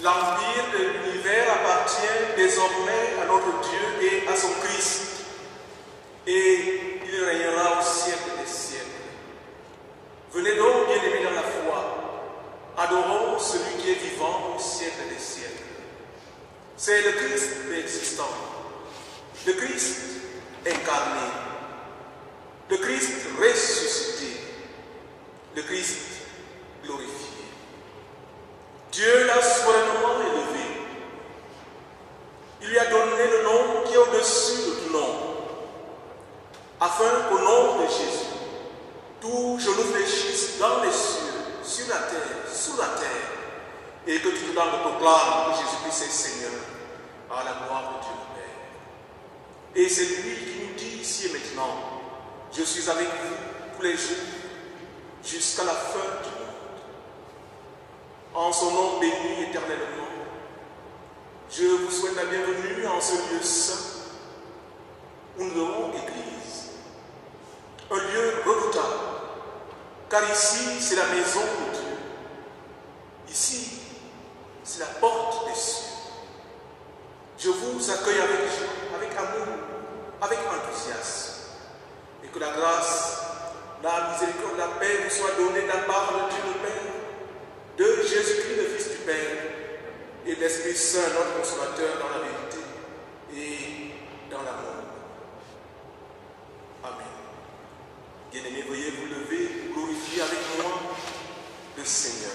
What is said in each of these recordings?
L'empire de l'univers appartient désormais à notre Dieu et à son Christ, et il régnera au siècle des siècles. Venez donc, bien-aimés dans la foi, adorons celui qui est vivant au siècle des siècles. C'est le Christ existant, le Christ incarné, le Christ ressuscité, le Christ glorifié. Dieu l'a souverainement élevé. Il lui a donné le nom qui est au-dessus de tout nom, afin qu'au nom de Jésus, tout genou fléchisse dans les cieux, sur la terre, sous la terre, et que toute langue proclame que Jésus-Christ est Seigneur, à la gloire de Dieu le Père. Et c'est lui qui nous dit ici et maintenant, je suis avec vous tous les jours, jusqu'à la fin du monde. En son nom béni éternellement, je vous souhaite la bienvenue en ce lieu saint où nous aurons Église. Un lieu redoutable, car ici c'est la maison de Dieu. Ici, c'est la porte des cieux. Je vous accueille avec joie, avec amour, avec enthousiasme. Et que la grâce, la miséricorde, la paix vous soit donnée de la part de Dieu le Père, de Jésus-Christ, le Fils du Père, et de l'Esprit Saint, notre consolateur, dans la vérité et dans l'amour. Amen. Bien-aimés, veuillez vous lever, glorifier avec moi le Seigneur.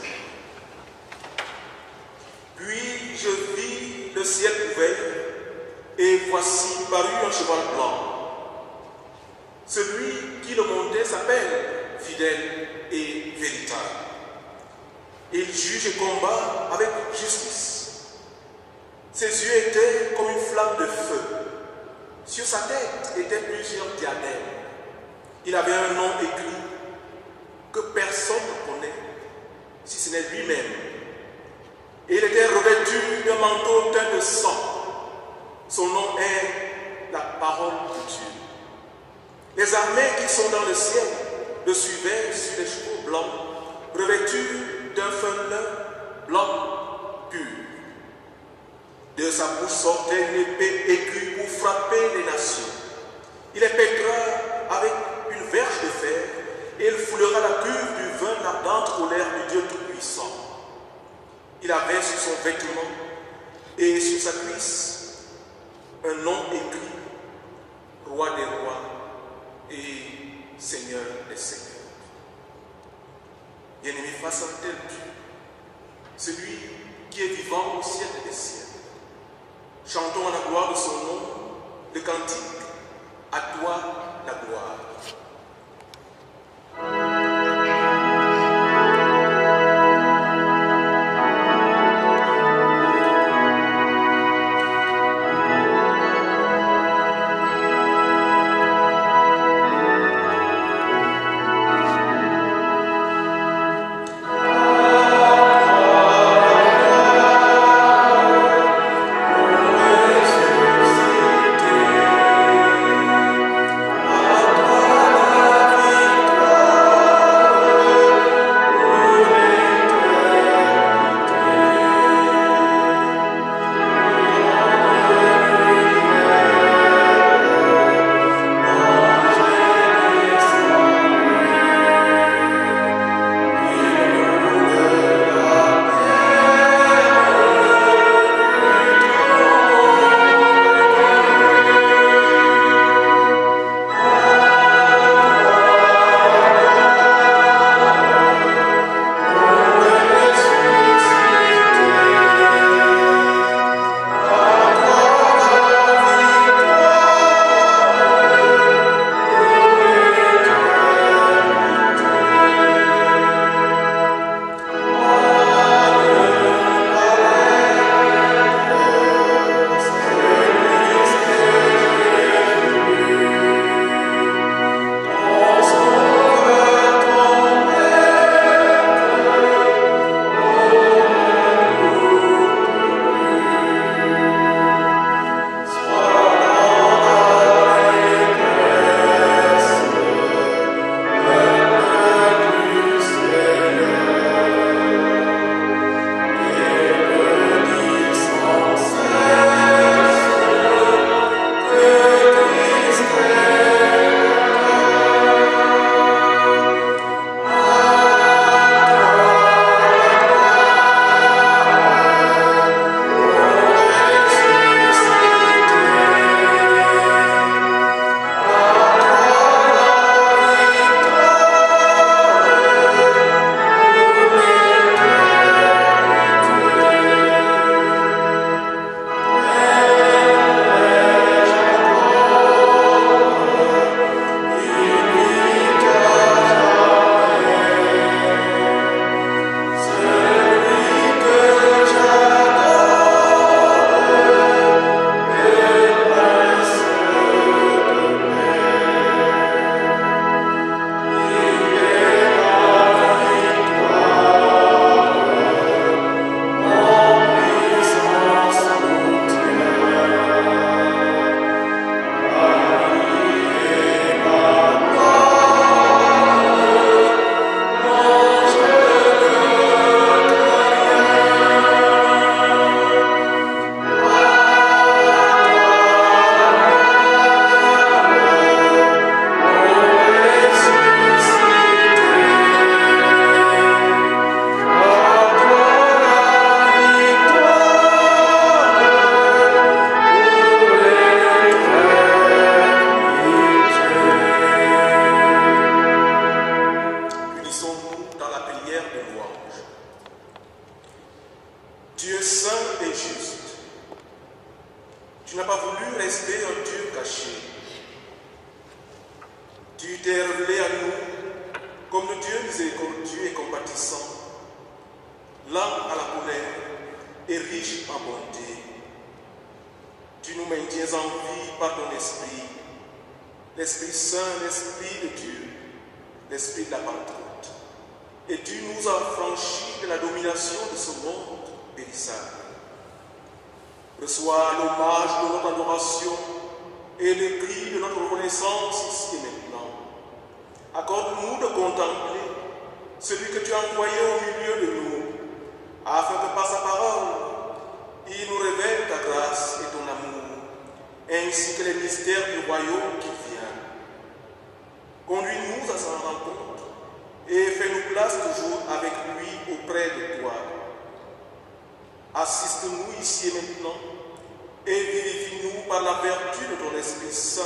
Puis je vis le ciel ouvert, et voici parut un cheval blanc. Celui qui le montait s'appelle Fidèle et Véritable. Il juge et combat avec justice. Ses yeux étaient comme une flamme de feu. Sur sa tête étaient plusieurs diadèmes. Il avait un nom écrit que personne ne connaît, si ce n'est lui-même. Et il était revêtu d'un manteau teint de sang. Son nom est la parole de Dieu. Les armées qui sont dans le ciel le suivaient sur des chevaux blancs, revêtus d'un fin lin blanc pur. De sa bouche sortait une épée aiguë pour frapper les nations. Il les pètera avec une verge de fer et il foulera la cuve du vin l'ardente colère du Dieu Tout-Puissant. Il avait sur son vêtement et sur sa cuisse un nom écrit, Roi des rois et Seigneur des seigneurs. Bien-aimé, face à un tel Dieu, celui qui est vivant au siècle des siècles, chantons à la gloire de son nom le cantique, à toi la gloire. Amen. Tu t'es révélé à nous comme le Dieu miséricordieux et compatissant, lent à la colère et riche en bonté. Tu nous maintiens en vie par ton esprit, l'Esprit Saint, l'Esprit de Dieu, l'Esprit de la Pentecôte. Et tu nous as affranchis de la domination de ce monde périssable. Reçois l'hommage de notre adoration et le cri de notre reconnaissance ici et maintenant. Accorde-nous de contempler celui que tu as envoyé au milieu de nous, afin que par sa parole, il nous révèle ta grâce et ton amour, ainsi que les mystères du royaume qui vient. Conduis-nous à sa rencontre et fais-nous place toujours avec lui auprès de toi. Assiste-nous ici et maintenant et vivifie-nous par la vertu de ton Esprit Saint,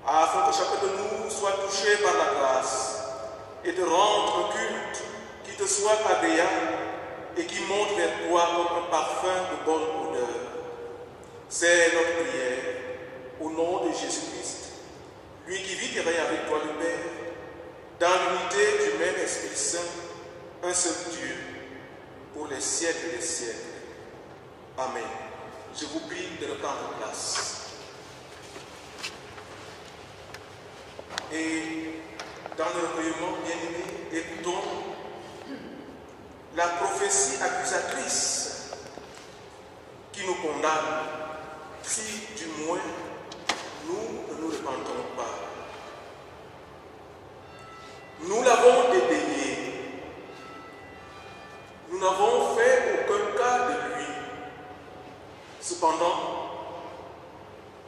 afin que chacun de nous soit touché par la grâce et te rende un culte qui te soit agréable et qui monte vers toi comme un parfum de bonne odeur. C'est notre prière au nom de Jésus-Christ, lui qui vit et règne avec toi le Père, dans l'unité du même Esprit Saint, un seul Dieu, pour les siècles des siècles. Amen. Je vous prie de reprendre place. Et dans le recueillement bien-aimé, écoutons la prophétie accusatrice qui nous condamne si du moins nous ne nous repentons pas. Nous l'avons dédaigné. Nous n'avons fait aucun cas de lui. Cependant,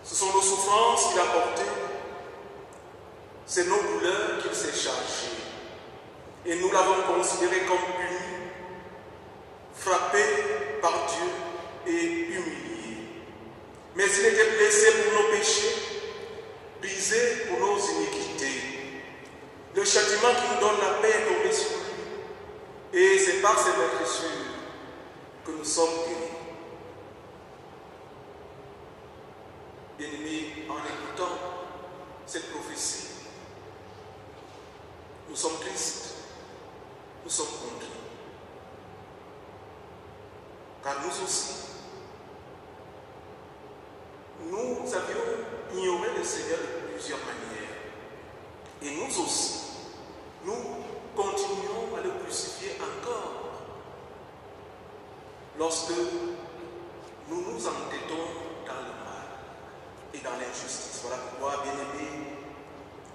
ce sont nos souffrances qu'il a portées, c'est nos douleurs qu'il s'est chargé. Et nous l'avons considéré comme puni, frappé par Dieu et humilié. Mais il était blessé pour nos péchés, brisé pour nos iniquités. Le châtiment qui nous donne la paix est tombé sur lui. Et c'est par ses meurtrissures que nous sommes guéris. Bien-aimés, en écoutant cette prophétie, nous sommes tristes, nous sommes contents. Car nous aussi, nous avions ignoré le Seigneur de plusieurs manières. Et nous aussi, nous continuons à le crucifier encore lorsque nous nous entêtons dans le mal et dans l'injustice. Voilà pourquoi, bien-aimés,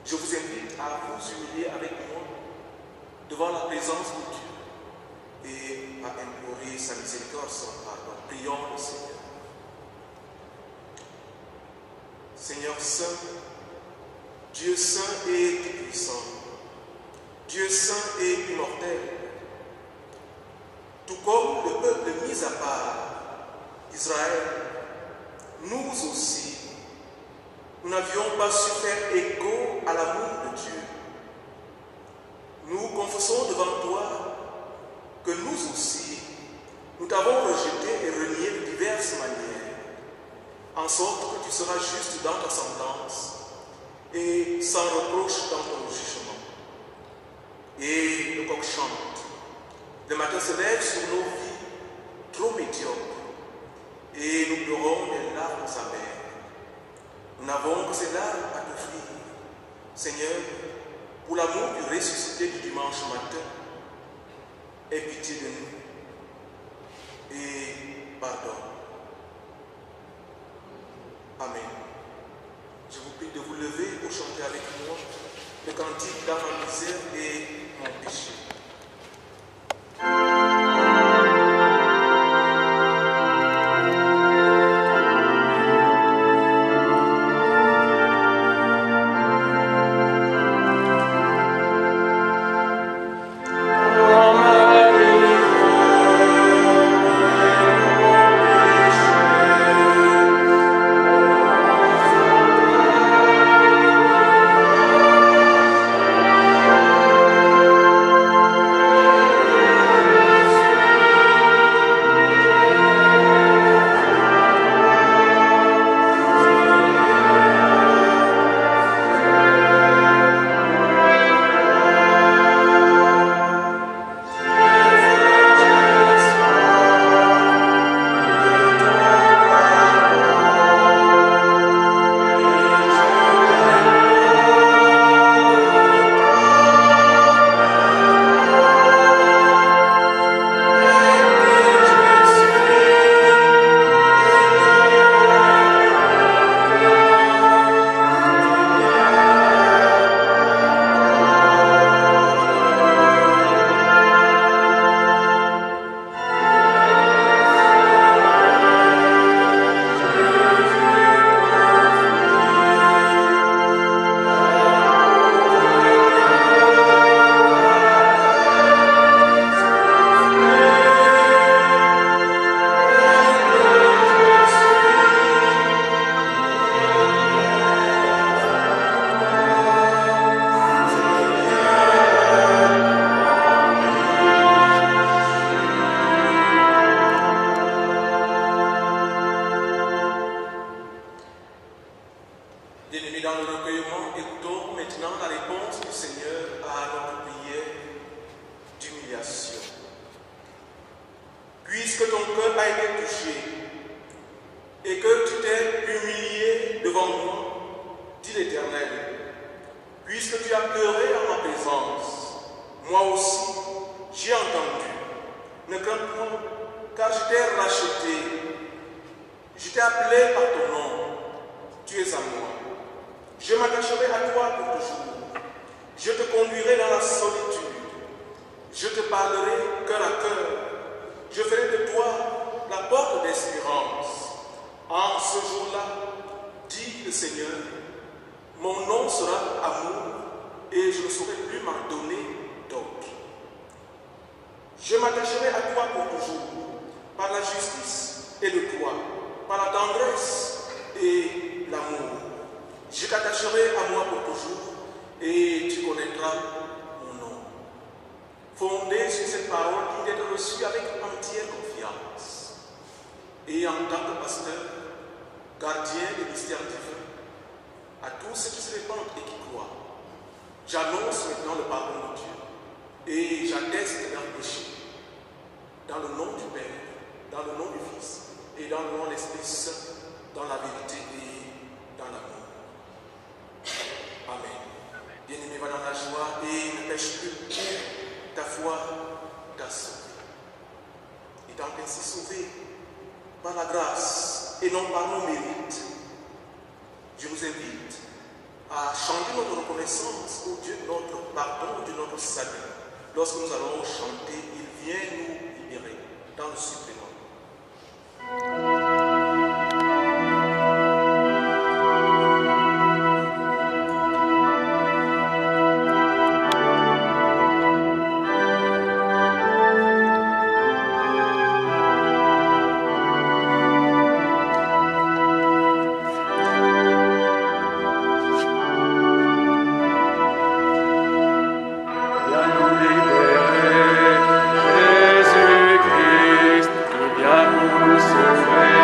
je vous invite à vous humilier avec moi devant la présence de Dieu et à implorer sa miséricorde, son pardon. Prions le Seigneur. Seigneur Saint, Dieu saint et tout-puissant, Dieu saint et immortel, tout comme le peuple mis à part, Israël, nous aussi, nous n'avions pas su faire écho à l'amour de Dieu. Nous confessons devant toi que nous aussi, nous t'avons rejeté et renié de diverses manières, en sorte que tu seras juste dans ta semblance et sans reproche dans ton jugement. Et le coq chante, le matin se lève sur nos vies trop médiocres, et nous pleurons des larmes amères. Nous n'avons que ces larmes à t'offrir, Seigneur, pour l'amour du ressuscité du dimanche matin. Aie pitié de nous et pardonne. Amen. Je vous prie de vous lever pour chanter avec moi le cantique dans ma misère et mon péché. cœur a été touché et que tu t'es humilié devant moi, dit l'Éternel, puisque tu as pleuré en ma présence, moi aussi j'ai entendu. Ne crains point, car je t'ai racheté, je t'ai appelé par ton nom, tu es à moi. Je m'attacherai à toi pour toujours, je te conduirai dans la solitude, je te parlerai cœur à cœur, je ferai de toi la porte d'espérance. En ce jour-là, dit le Seigneur, mon nom sera amour et je ne saurai plus m'en donner d'autre. Je m'attacherai à toi pour toujours, par la justice et le droit, par la tendresse et l'amour. Je t'attacherai à moi pour toujours et tu connaîtras mon nom. Fondé sur cette parole qui doit être reçue avec entière confiance. Et en tant que pasteur, gardien des mystères divins, à tous ceux qui se répandent et qui croient, j'annonce maintenant le pardon de Dieu et j'atteste leur péché. Dans le nom du Père, dans le nom du Fils et dans le nom de l'Esprit Saint, dans la vérité et dans l'amour. Amen. Bien-aimé, va dans la joie et ne pêche plus. Ta foi t'a sauvé. Étant ainsi sauvé par la grâce et non par nos mérites, je vous invite à chanter notre reconnaissance au Dieu de notre pardon, au Dieu de notre salut. Lorsque nous allons chanter, il vient nous libérer dans le supplément. Jésus-Christ, qui vient pour nous sauver.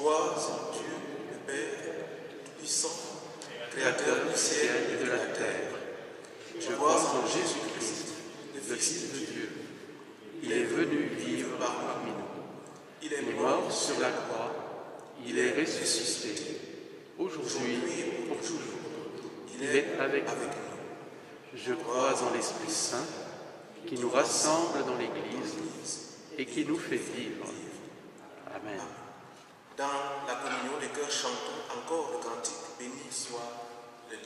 crois en Dieu, le Père Tout-Puissant, Créateur du ciel et de la terre. Je crois en Jésus-Christ, le Fils de Dieu. Il est venu vivre parmi nous. Il est mort sur la croix. Il est ressuscité. Aujourd'hui et pour toujours. Il est avec nous. Je crois en l'Esprit Saint, qui nous rassemble dans l'Église et qui nous fait vivre. Amen. Dans la communion, les cœurs chantons encore le cantique. Béni soit le lien.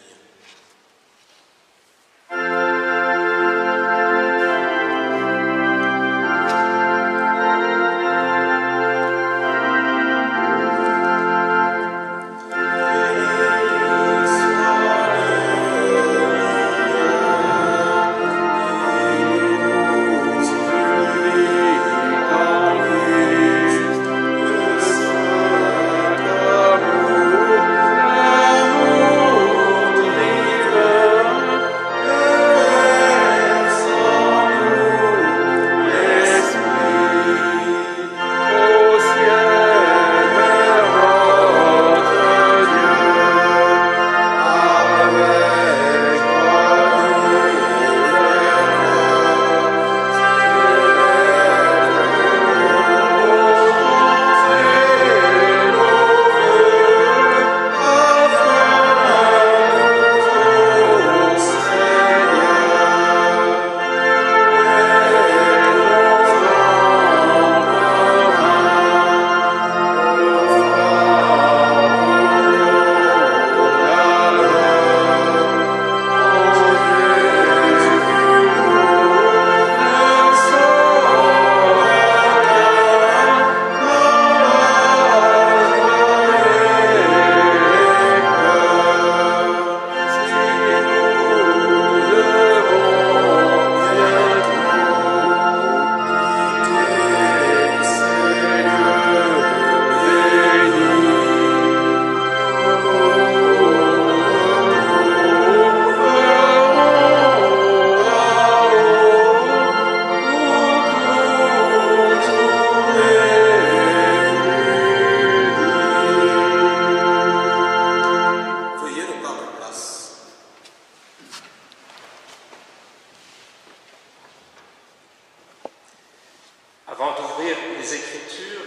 Avant d'ouvrir les Écritures,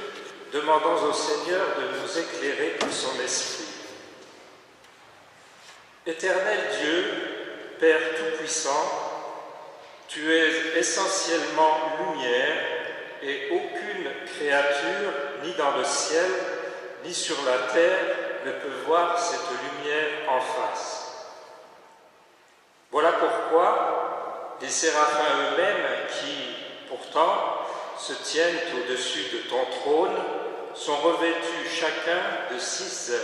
demandons au Seigneur de nous éclairer par son Esprit. Éternel Dieu, Père Tout-Puissant, tu es essentiellement lumière et aucune créature, ni dans le ciel, ni sur la terre, ne peut voir cette lumière en face. Voilà pourquoi les séraphins eux-mêmes qui, pourtant, se tiennent au-dessus de ton trône, sont revêtus chacun de 6 ailes.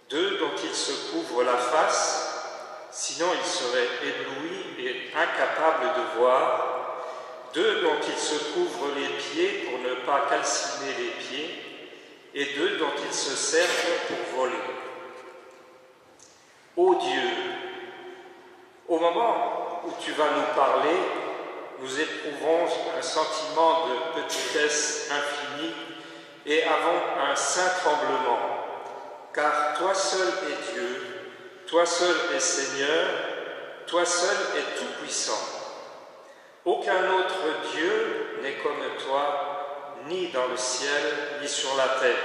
2 dont ils se couvrent la face, sinon ils seraient éblouis et incapables de voir. 2 dont ils se couvrent les pieds pour ne pas calciner les pieds, et 2 dont ils se servent pour voler. Ô Dieu, au moment où tu vas nous parler, nous éprouvons un sentiment de petitesse infinie et avons un saint tremblement, car toi seul es Dieu, toi seul es Seigneur, toi seul es tout-puissant. Aucun autre Dieu n'est comme toi, ni dans le ciel, ni sur la terre.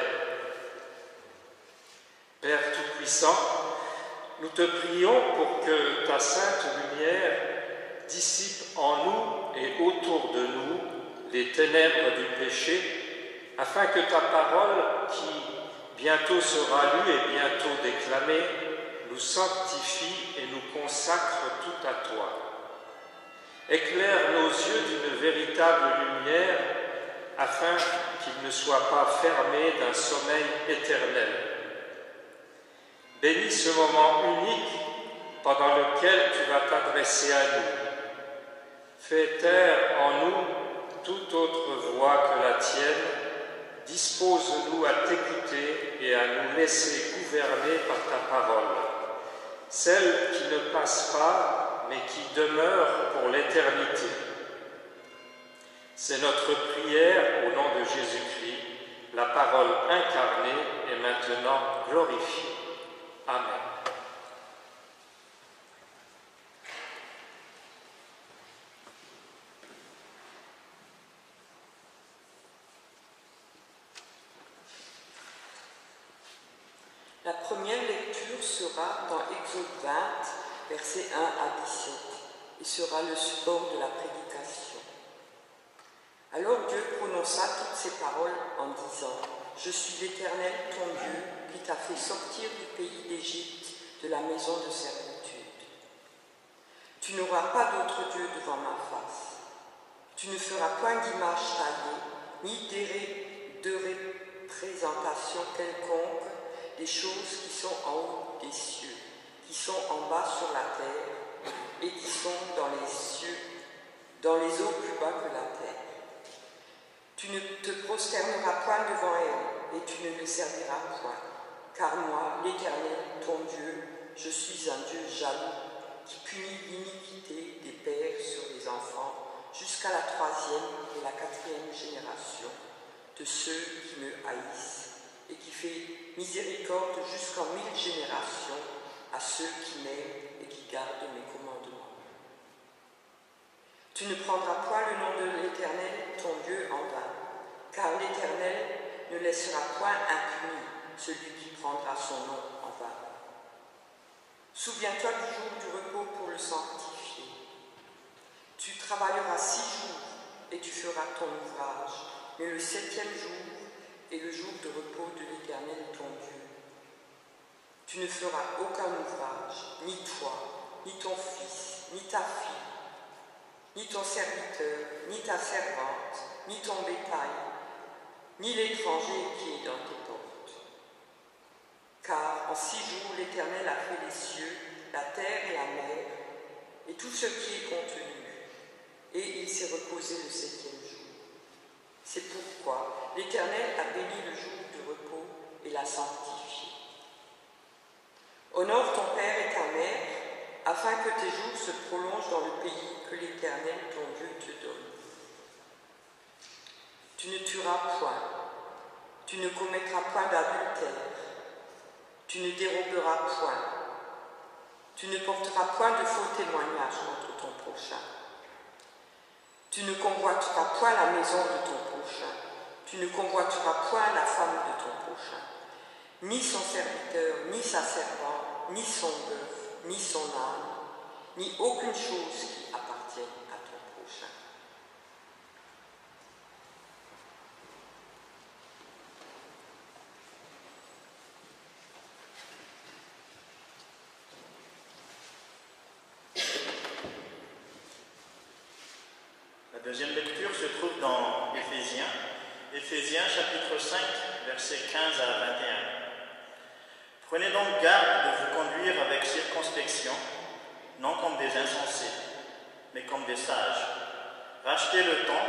Père tout-puissant, nous te prions pour que ta sainte lumière dissipe en nous et autour de nous les ténèbres du péché, afin que ta parole, qui bientôt sera lue et bientôt déclamée, nous sanctifie et nous consacre tout à toi. Éclaire nos yeux d'une véritable lumière, afin qu'ils ne soient pas fermés d'un sommeil éternel. Bénis ce moment unique pendant lequel tu vas t'adresser à nous. Fais taire en nous toute autre voix que la tienne. Dispose-nous à t'écouter et à nous laisser gouverner par ta parole, celle qui ne passe pas, mais qui demeure pour l'éternité. C'est notre prière au nom de Jésus-Christ, la parole incarnée est maintenant glorifiée. Amen. La première lecture sera dans Exode 20, versets 1 à 17, et sera le support de la prédication. Alors Dieu prononça toutes ces paroles en disant : « Je suis l'Éternel, ton Dieu, qui t'a fait sortir du pays d'Égypte, de la maison de servitude. Tu n'auras pas d'autre Dieu devant ma face. Tu ne feras point d'image taillée, ni de représentation quelconque des choses qui sont en haut des cieux, qui sont en bas sur la terre, et qui sont dans les cieux, dans les eaux plus bas que la terre. Tu ne te prosterneras point devant elle, et tu ne le serviras point, car moi, l'Éternel, ton Dieu, je suis un Dieu jaloux, qui punit l'iniquité des pères sur les enfants, jusqu'à la 3e et la 4e génération de ceux qui me haïssent, et qui fait miséricorde jusqu'en 1000 générations à ceux qui m'aiment et qui gardent mes commandements. Tu ne prendras point le nom de l'Éternel, ton Dieu, en vain, car l'Éternel ne laissera point impuni celui qui prendra son nom en vain. Souviens-toi du jour du repos pour le sanctifier. Tu travailleras 6 jours et tu feras ton ouvrage, mais le 7e jour est le jour de repos de l'Éternel ton Dieu. Tu ne feras aucun ouvrage, ni toi, ni ton fils, ni ta fille, ni ton serviteur, ni ta servante, ni ton bétail, ni l'étranger qui est dans tes portes. Car en 6 jours l'Éternel a fait les cieux, la terre et la mer, et tout ce qui est contenu, et il s'est reposé le 7e jour. C'est pourquoi l'Éternel a béni le jour du repos et l'a sanctifié. Honore ton père et ta mère, afin que tes jours se prolongent dans le pays que l'Éternel ton Dieu te donne. Tu ne tueras point, tu ne commettras point d'adultère, tu ne déroberas point, tu ne porteras point de faux témoignages contre ton prochain. Tu ne convoiteras point la maison de ton prochain, tu ne convoiteras point la femme de ton prochain, ni son serviteur, ni sa servante, ni son bœuf, ni son âne, ni aucune chose qui appartienne à ton prochain. La deuxième lecture se trouve dans Éphésiens chapitre 5, versets 15 à 21. Prenez donc garde de vous conduire avec circonspection, non comme des insensés, mais comme des sages. Rachetez le temps,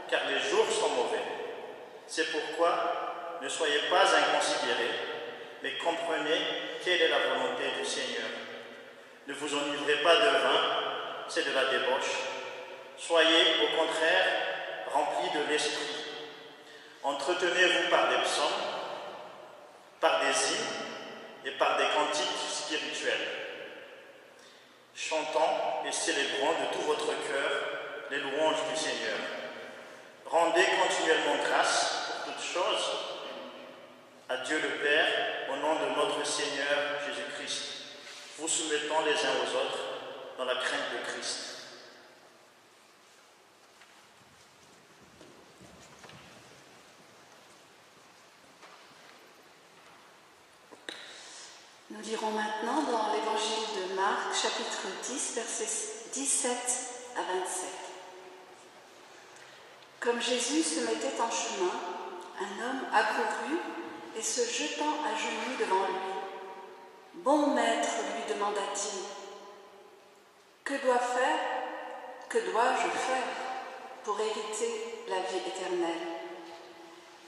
car les jours sont mauvais. C'est pourquoi ne soyez pas inconsidérés, mais comprenez quelle est la volonté du Seigneur. Ne vous enivrez pas de vin, c'est de la débauche. Soyez, au contraire, remplis de l'esprit. Entretenez-vous par des psaumes, par des hymnes et par des cantiques spirituels, chantant et célébrant de tout votre cœur les louanges du Seigneur. Rendez continuellement grâce pour toutes choses à Dieu le Père, au nom de notre Seigneur Jésus-Christ, vous soumettant les uns aux autres dans la crainte de Christ. Nous lirons maintenant dans l'évangile de Marc, chapitre 10, versets 17 à 27. Comme Jésus se mettait en chemin, un homme accourut et se jetant à genoux devant lui. « Bon maître, lui demanda-t-il, que dois-je faire pour hériter la vie éternelle ?»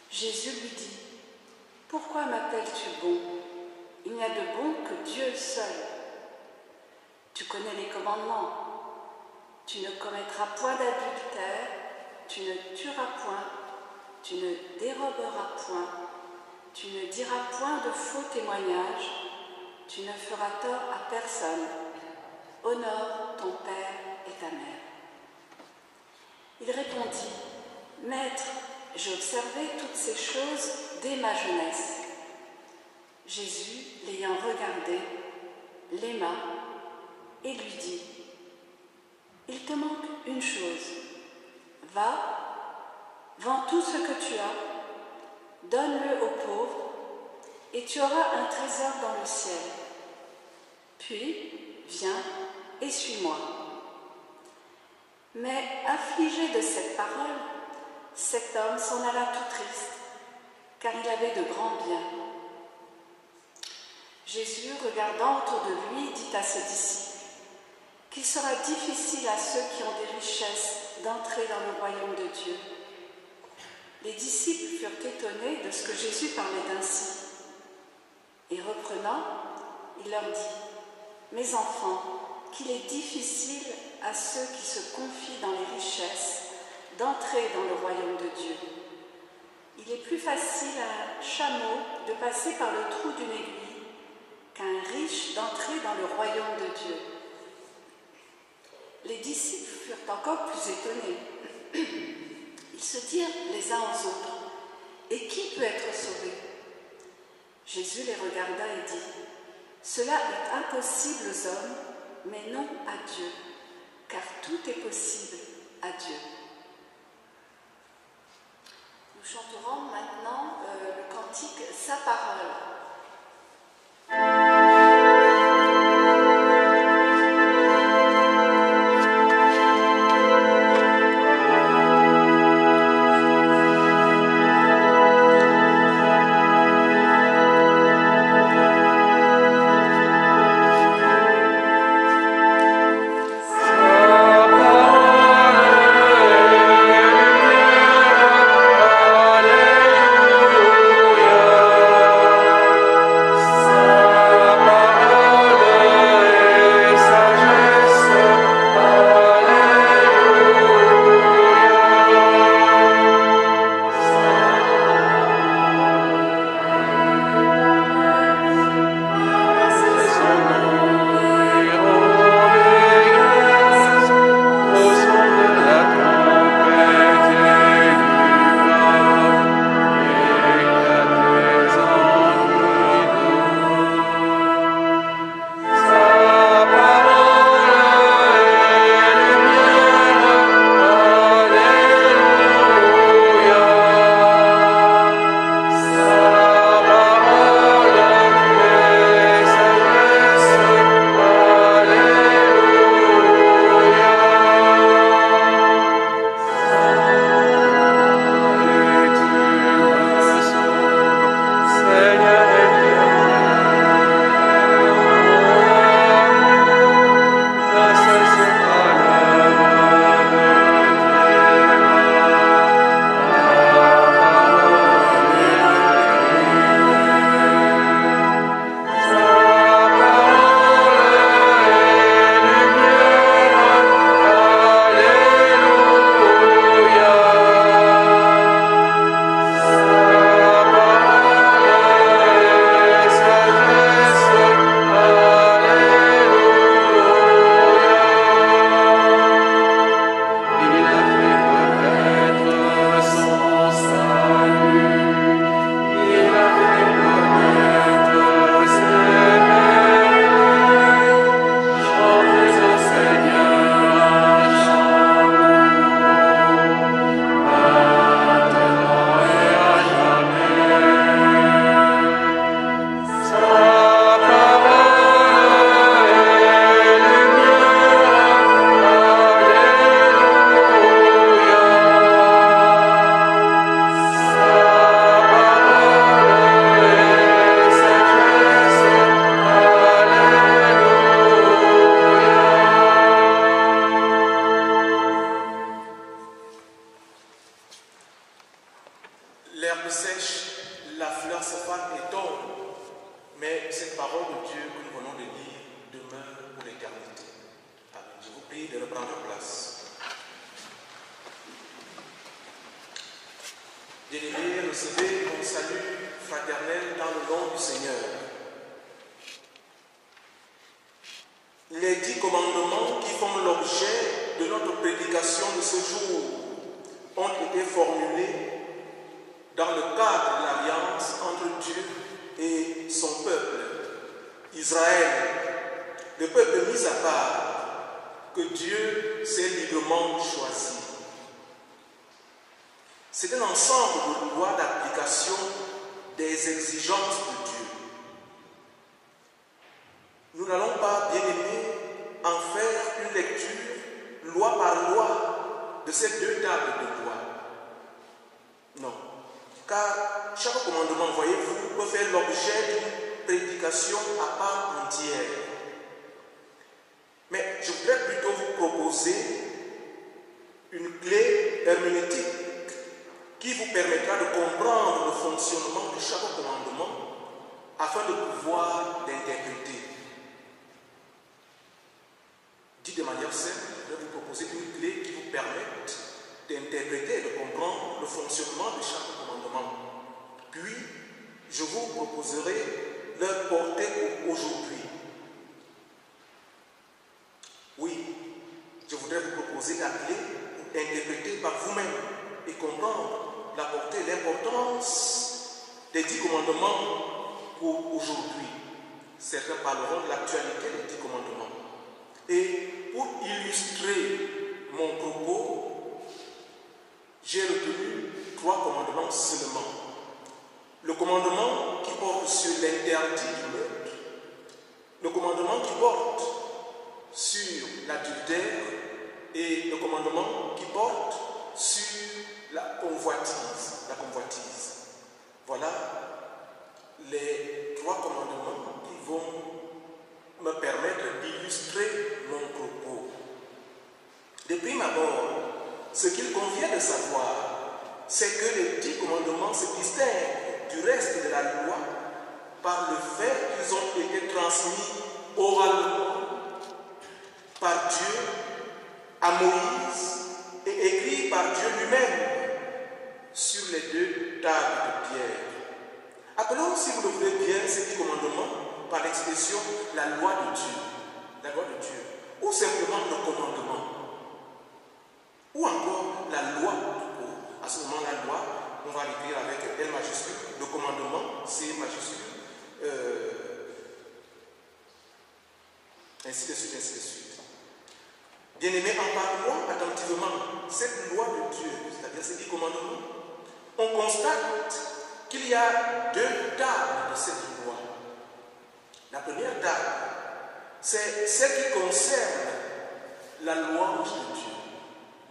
Jésus lui dit : « Pourquoi m'appelles-tu bon ? Il n'y a de bon que Dieu seul. Tu connais les commandements. Tu ne commettras point d'adultère, tu ne tueras point, tu ne déroberas point, tu ne diras point de faux témoignages, tu ne feras tort à personne. Honore ton père et ta mère. Il répondit, Maître, j'ai observé toutes ces choses dès ma jeunesse. Jésus, l'ayant regardé, l'aima et lui dit, il te manque une chose. Va, vends tout ce que tu as, donne-le aux pauvres, et tu auras un trésor dans le ciel. Puis, viens et suis-moi. Mais affligé de cette parole, cet homme s'en alla tout triste, car il avait de grands biens. Jésus, regardant autour de lui, dit à ses disciples qu'il sera difficile à ceux qui ont des richesses d'entrer dans le royaume de Dieu. Les disciples furent étonnés de ce que Jésus parlait ainsi. Et reprenant, il leur dit, « Mes enfants, qu'il est difficile à ceux qui se confient dans les richesses d'entrer dans le royaume de Dieu. Il est plus facile à un chameau de passer par le trou d'une aiguille qu'à un riche d'entrer dans le royaume de Dieu. » Les disciples furent encore plus étonnés. Ils se dirent les uns aux autres, « Et qui peut être sauvé ?» Jésus les regarda et dit, « Cela est impossible aux hommes, mais non à Dieu, car tout est possible à Dieu. » Nous chanterons maintenant le cantique « Sa parole ». Alleluia. le nom du Seigneur. Les 10 commandements qui font l'objet de notre prédication de ce jour ont été formulés dans le cadre de l'alliance entre Dieu et son peuple, Israël, le peuple mis à part, que Dieu s'est librement choisi. C'est un ensemble de lois d'application des exigences de Dieu. Nous n'allons pas, bien aimés, en faire une lecture loi par loi de ces 2 tables de loi. Non. Car chaque commandement, voyez-vous, peut faire l'objet d'une prédication à part entière. Mais je voudrais plutôt vous proposer une clé herméneutique qui vous permettra de comprendre le fonctionnement de chaque commandement afin de pouvoir l'interpréter. Dit de manière simple, je vais vous proposer une clé qui vous permette d'interpréter et de comprendre le fonctionnement de chaque commandement. Puis, je vous proposerai leur portée pour aujourd'hui. Oui, je voudrais vous proposer la clé pour interpréter par vous-même et comprendre la portée et l'importance des 10 commandements pour aujourd'hui. Certains parleront de l'actualité des 10 commandements. Et pour illustrer mon propos, j'ai retenu 3 commandements seulement. Le commandement qui porte sur l'interdit du meurtre, le commandement qui porte sur l'adultère et le commandement qui porte sur la convoitise. Voilà les 3 commandements qui vont me permettre d'illustrer mon propos. De prime abord, ce qu'il convient de savoir, c'est que les 10 commandements se distinguent du reste de la loi par le fait qu'ils ont été transmis oralement par Dieu à Moïse et écrits par Dieu lui-même sur les 2 tables de pierre. Appelons, si vous le voulez bien, ces 10 commandements par l'expression la loi de Dieu. La loi de Dieu. Ou simplement le commandement. Ou encore la loi tout court. À ce moment, la loi, on va l'écrire avec L majuscule. Le commandement, C majuscule. Ainsi de suite, ainsi de suite. Bien-aimés, en parlant attentivement cette loi de Dieu, c'est-à-dire ces 10 commandements, on constate qu'il y a 2 tables de cette loi. La première table, c'est celle qui concerne la louange de Dieu,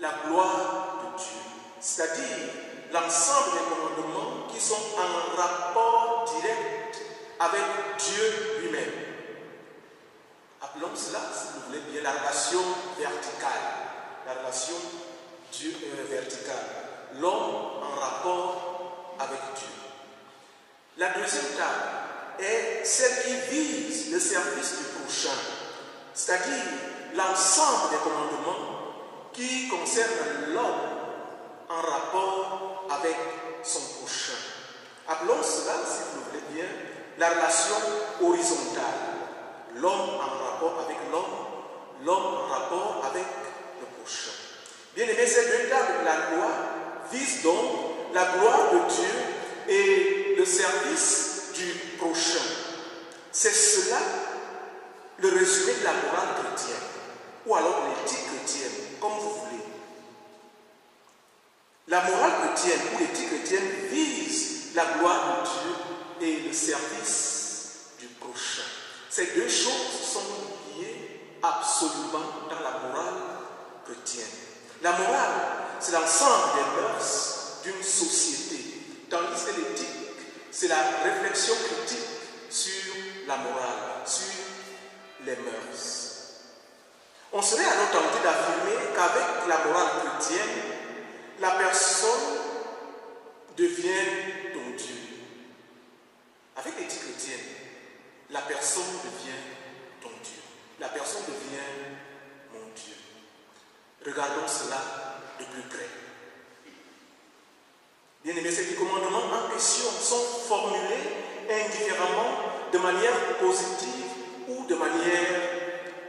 la gloire de Dieu, c'est-à-dire l'ensemble des commandements qui sont en rapport direct avec Dieu lui-même. Appelons cela, si vous voulez bien, la relation verticale. La relation verticale. L'homme en rapport avec Dieu. La deuxième table est celle qui vise le service du prochain, c'est-à-dire l'ensemble des commandements qui concernent l'homme en rapport avec son prochain. Appelons cela, si vous le voulez bien, la relation horizontale. L'homme en rapport avec l'homme en rapport avec le prochain. Bien aimé, ces 2 tables de la loi visent donc la gloire de Dieu et le service du prochain. C'est cela le résumé de la morale chrétienne, ou alors l'éthique chrétienne, comme vous voulez. La morale chrétienne ou l'éthique chrétienne vise la gloire de Dieu et le service du prochain. Ces 2 choses sont liées absolument dans la morale chrétienne. La morale, c'est l'ensemble des mœurs d'une société, tandis que l'éthique, c'est la réflexion critique sur la morale, sur les mœurs. On serait alors tenté d'affirmer qu'avec la morale chrétienne, la personne devient ton Dieu. Avec l'éthique chrétienne, la personne devient ton Dieu. La personne devient mon Dieu. Regardons cela de plus près. Bien aimés, ces 10 commandements en question sont formulés indifféremment, de manière positive ou de manière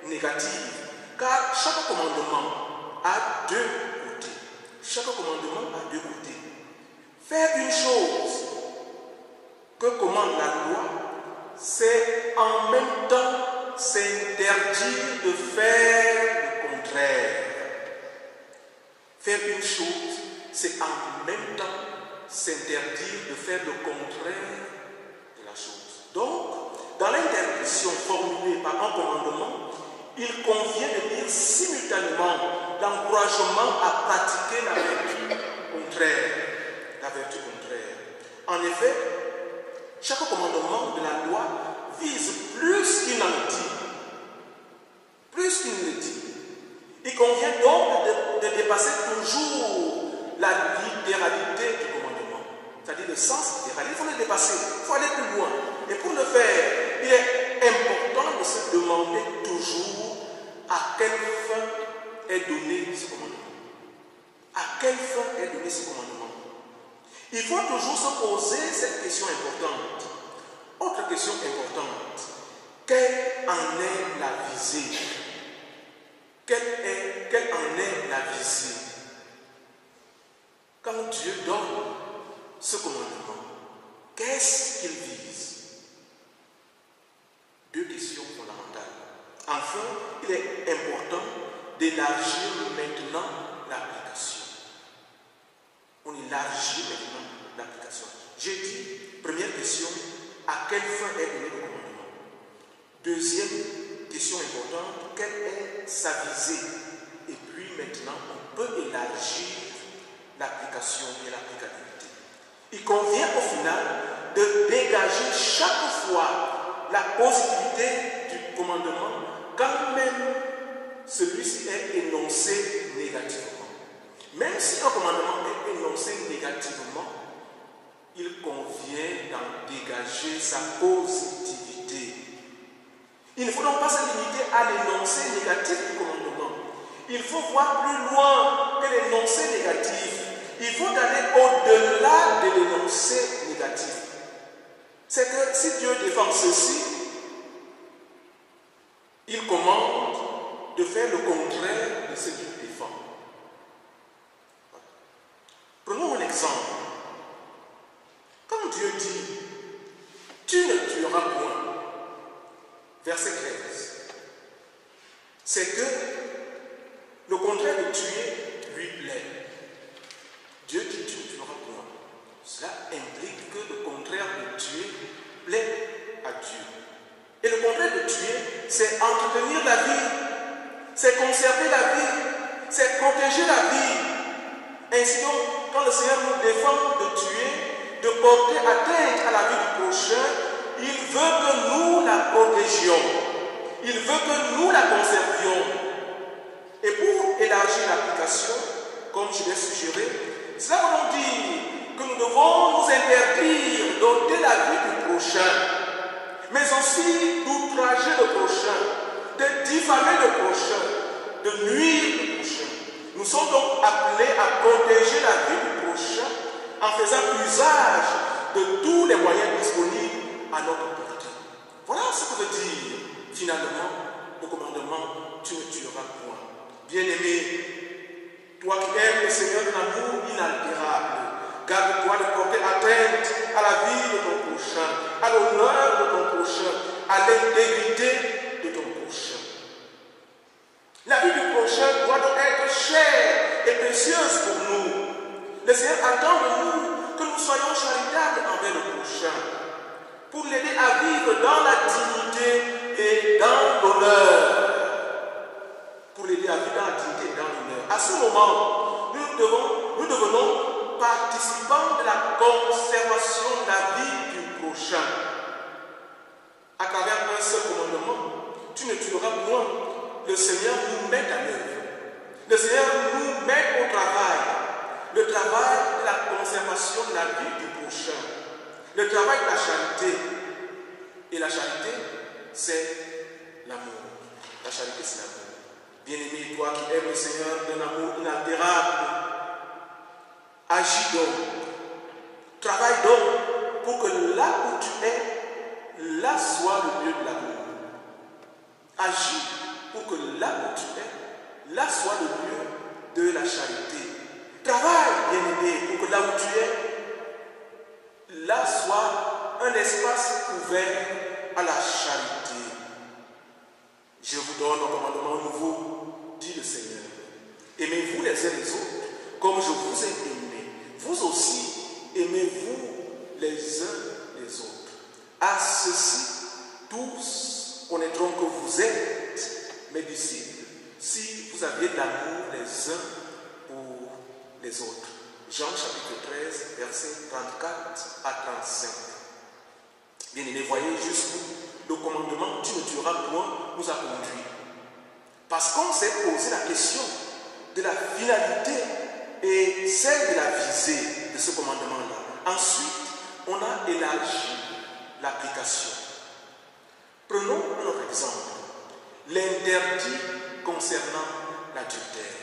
négative. Car chaque commandement a deux côtés. Chaque commandement a deux côtés. Faire une chose que commande la loi, c'est en même temps s'interdire de faire le contraire. Faire une chose, c'est en même temps s'interdire de faire le contraire de la chose. Donc, dans l'interdiction formulée par un commandement, il convient de lire simultanément l'encouragement à pratiquer la vertu contraire. La vertu contraire. En effet, chaque commandement de la loi vise plus qu'il n'en dit. Plus qu'il ne dit. Il convient donc de dépasser toujours la littéralité du commandement. C'est-à-dire le sens littéral. Il faut le dépasser. Il faut aller plus loin. Et pour le faire, il est important de se demander toujours à quelle fin est donné ce commandement. À quelle fin est donné ce commandement? Il faut toujours se poser cette question importante. Autre question importante. Quelle en est la visée? Quelle en est la visée? Quand Dieu donne ce commandement, qu'est-ce qu'il vise? Deux questions fondamentales. Enfin, il est important d'élargir maintenant l'application. On élargit maintenant l'application. J'ai dit, première question, à quelle fin est donné le commandement? Deuxième question importante, quelle est sa visée? Et puis maintenant, on peut élargir l'application et l'applicabilité. Il convient au final de dégager chaque fois la positivité du commandement quand même celui-ci est énoncé négativement. Même si un commandement est énoncé négativement, il convient d'en dégager sa positivité. Il ne faut donc pas se limiter à l'énoncé négatif du commandement. Il faut voir plus loin que l'énoncé négatif. Il faut aller au-delà de l'énoncé négatif. C'est que si Dieu défend ceci, il commande de faire le contraire de ce qu'il défend. Prenons un exemple. Quand Dieu dit « Tu ne tueras point », verset 13, c'est que le contraire de tuer lui plaît. Dieu dit « Tu ne tueras point ». Cela implique que le contraire de tuer plaît à Dieu. Et le contraire de tuer, c'est entretenir la vie, c'est conserver la vie, c'est protéger la vie. Ainsi donc, quand le Seigneur nous défend de tuer, de porter atteinte à la vie du prochain, il veut que nous la protégions. Il veut que nous la conservions. Et pour élargir l'application, comme je l'ai suggéré, cela veut dire que nous devons nous interdire d'ôter la vie du prochain, mais aussi d'outrager le prochain, de diffamer le prochain, de nuire le prochain. Nous sommes donc appelés à protéger la vie du prochain en faisant usage de tous les moyens disponibles à notre portée. Voilà ce que veut dire finalement le commandement « Tu ne tueras point ». Bien-aimé, toi qui aimes le Seigneur de l'amour inaltérable, garde-toi de porter atteinte à la vie de ton prochain, à l'honneur de ton prochain, à l'intégrité de ton prochain. La vie du prochain doit donc être chère et précieuse pour nous. Le Seigneur attend de nous que nous soyons charitables envers le prochain, pour l'aider à vivre dans la dignité et dans l'honneur. Pour l'aider à vivre dans la dignité et dans l'honneur. À ce moment, nous devenons participants de la conservation de la vie du prochain. À travers un seul commandement, tu ne tueras point. Le Seigneur nous met à l'œuvre. Le Seigneur nous met au travail. Le travail de la conservation de la vie du prochain. Le travail de la charité. Et la charité, c'est l'amour. La charité, c'est l'amour. Bien-aimé, toi qui aimes le Seigneur d'un amour inaltérable, agis donc, travaille donc pour que là où tu es, là soit le lieu de l'amour. Agis pour que là où tu es, là soit le lieu de la charité. Travaille, bien-aimé, pour que là où tu es, là soit un espace ouvert à la charité. Je vous donne un commandement nouveau, dit le Seigneur. Aimez-vous les uns les autres, comme je vous ai aimé. Vous aussi, aimez-vous les uns les autres. À ceci, tous connaîtront que vous êtes mes disciples, si vous aviez de l'amour les uns pour les autres. Jean chapitre 13, versets 34 à 35. Bien-aimés, voyez jusqu'où le commandement « Tu ne tueras point » nous a conduit. Parce qu'on s'est posé la question de la finalité et celle de la visée de ce commandement-là. Ensuite, on a élargi l'application. Prenons un autre exemple. L'interdit concernant l'adultère.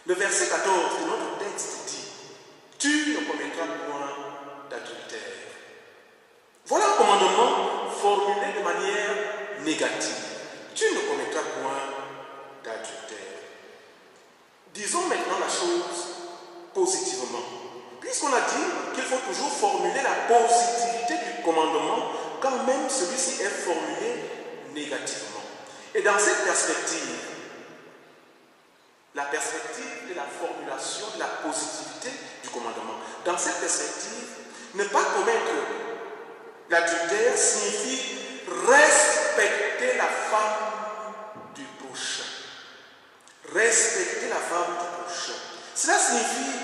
Le verset 14 de notre texte dit « Tu ne commettras point d'adultère ». Voilà un commandement formulé de manière négative. Tu ne commettras point d'adultère. Disons maintenant la chose positivement. Puisqu'on a dit qu'il faut toujours formuler la positivité du commandement, quand même celui-ci est formulé négativement. Et dans cette perspective, la perspective de la formulation de la positivité du commandement, dans cette perspective, ne pas commettre l'adultère signifie respecter la femme du prochain. Respecter la femme du prochain. Cela signifie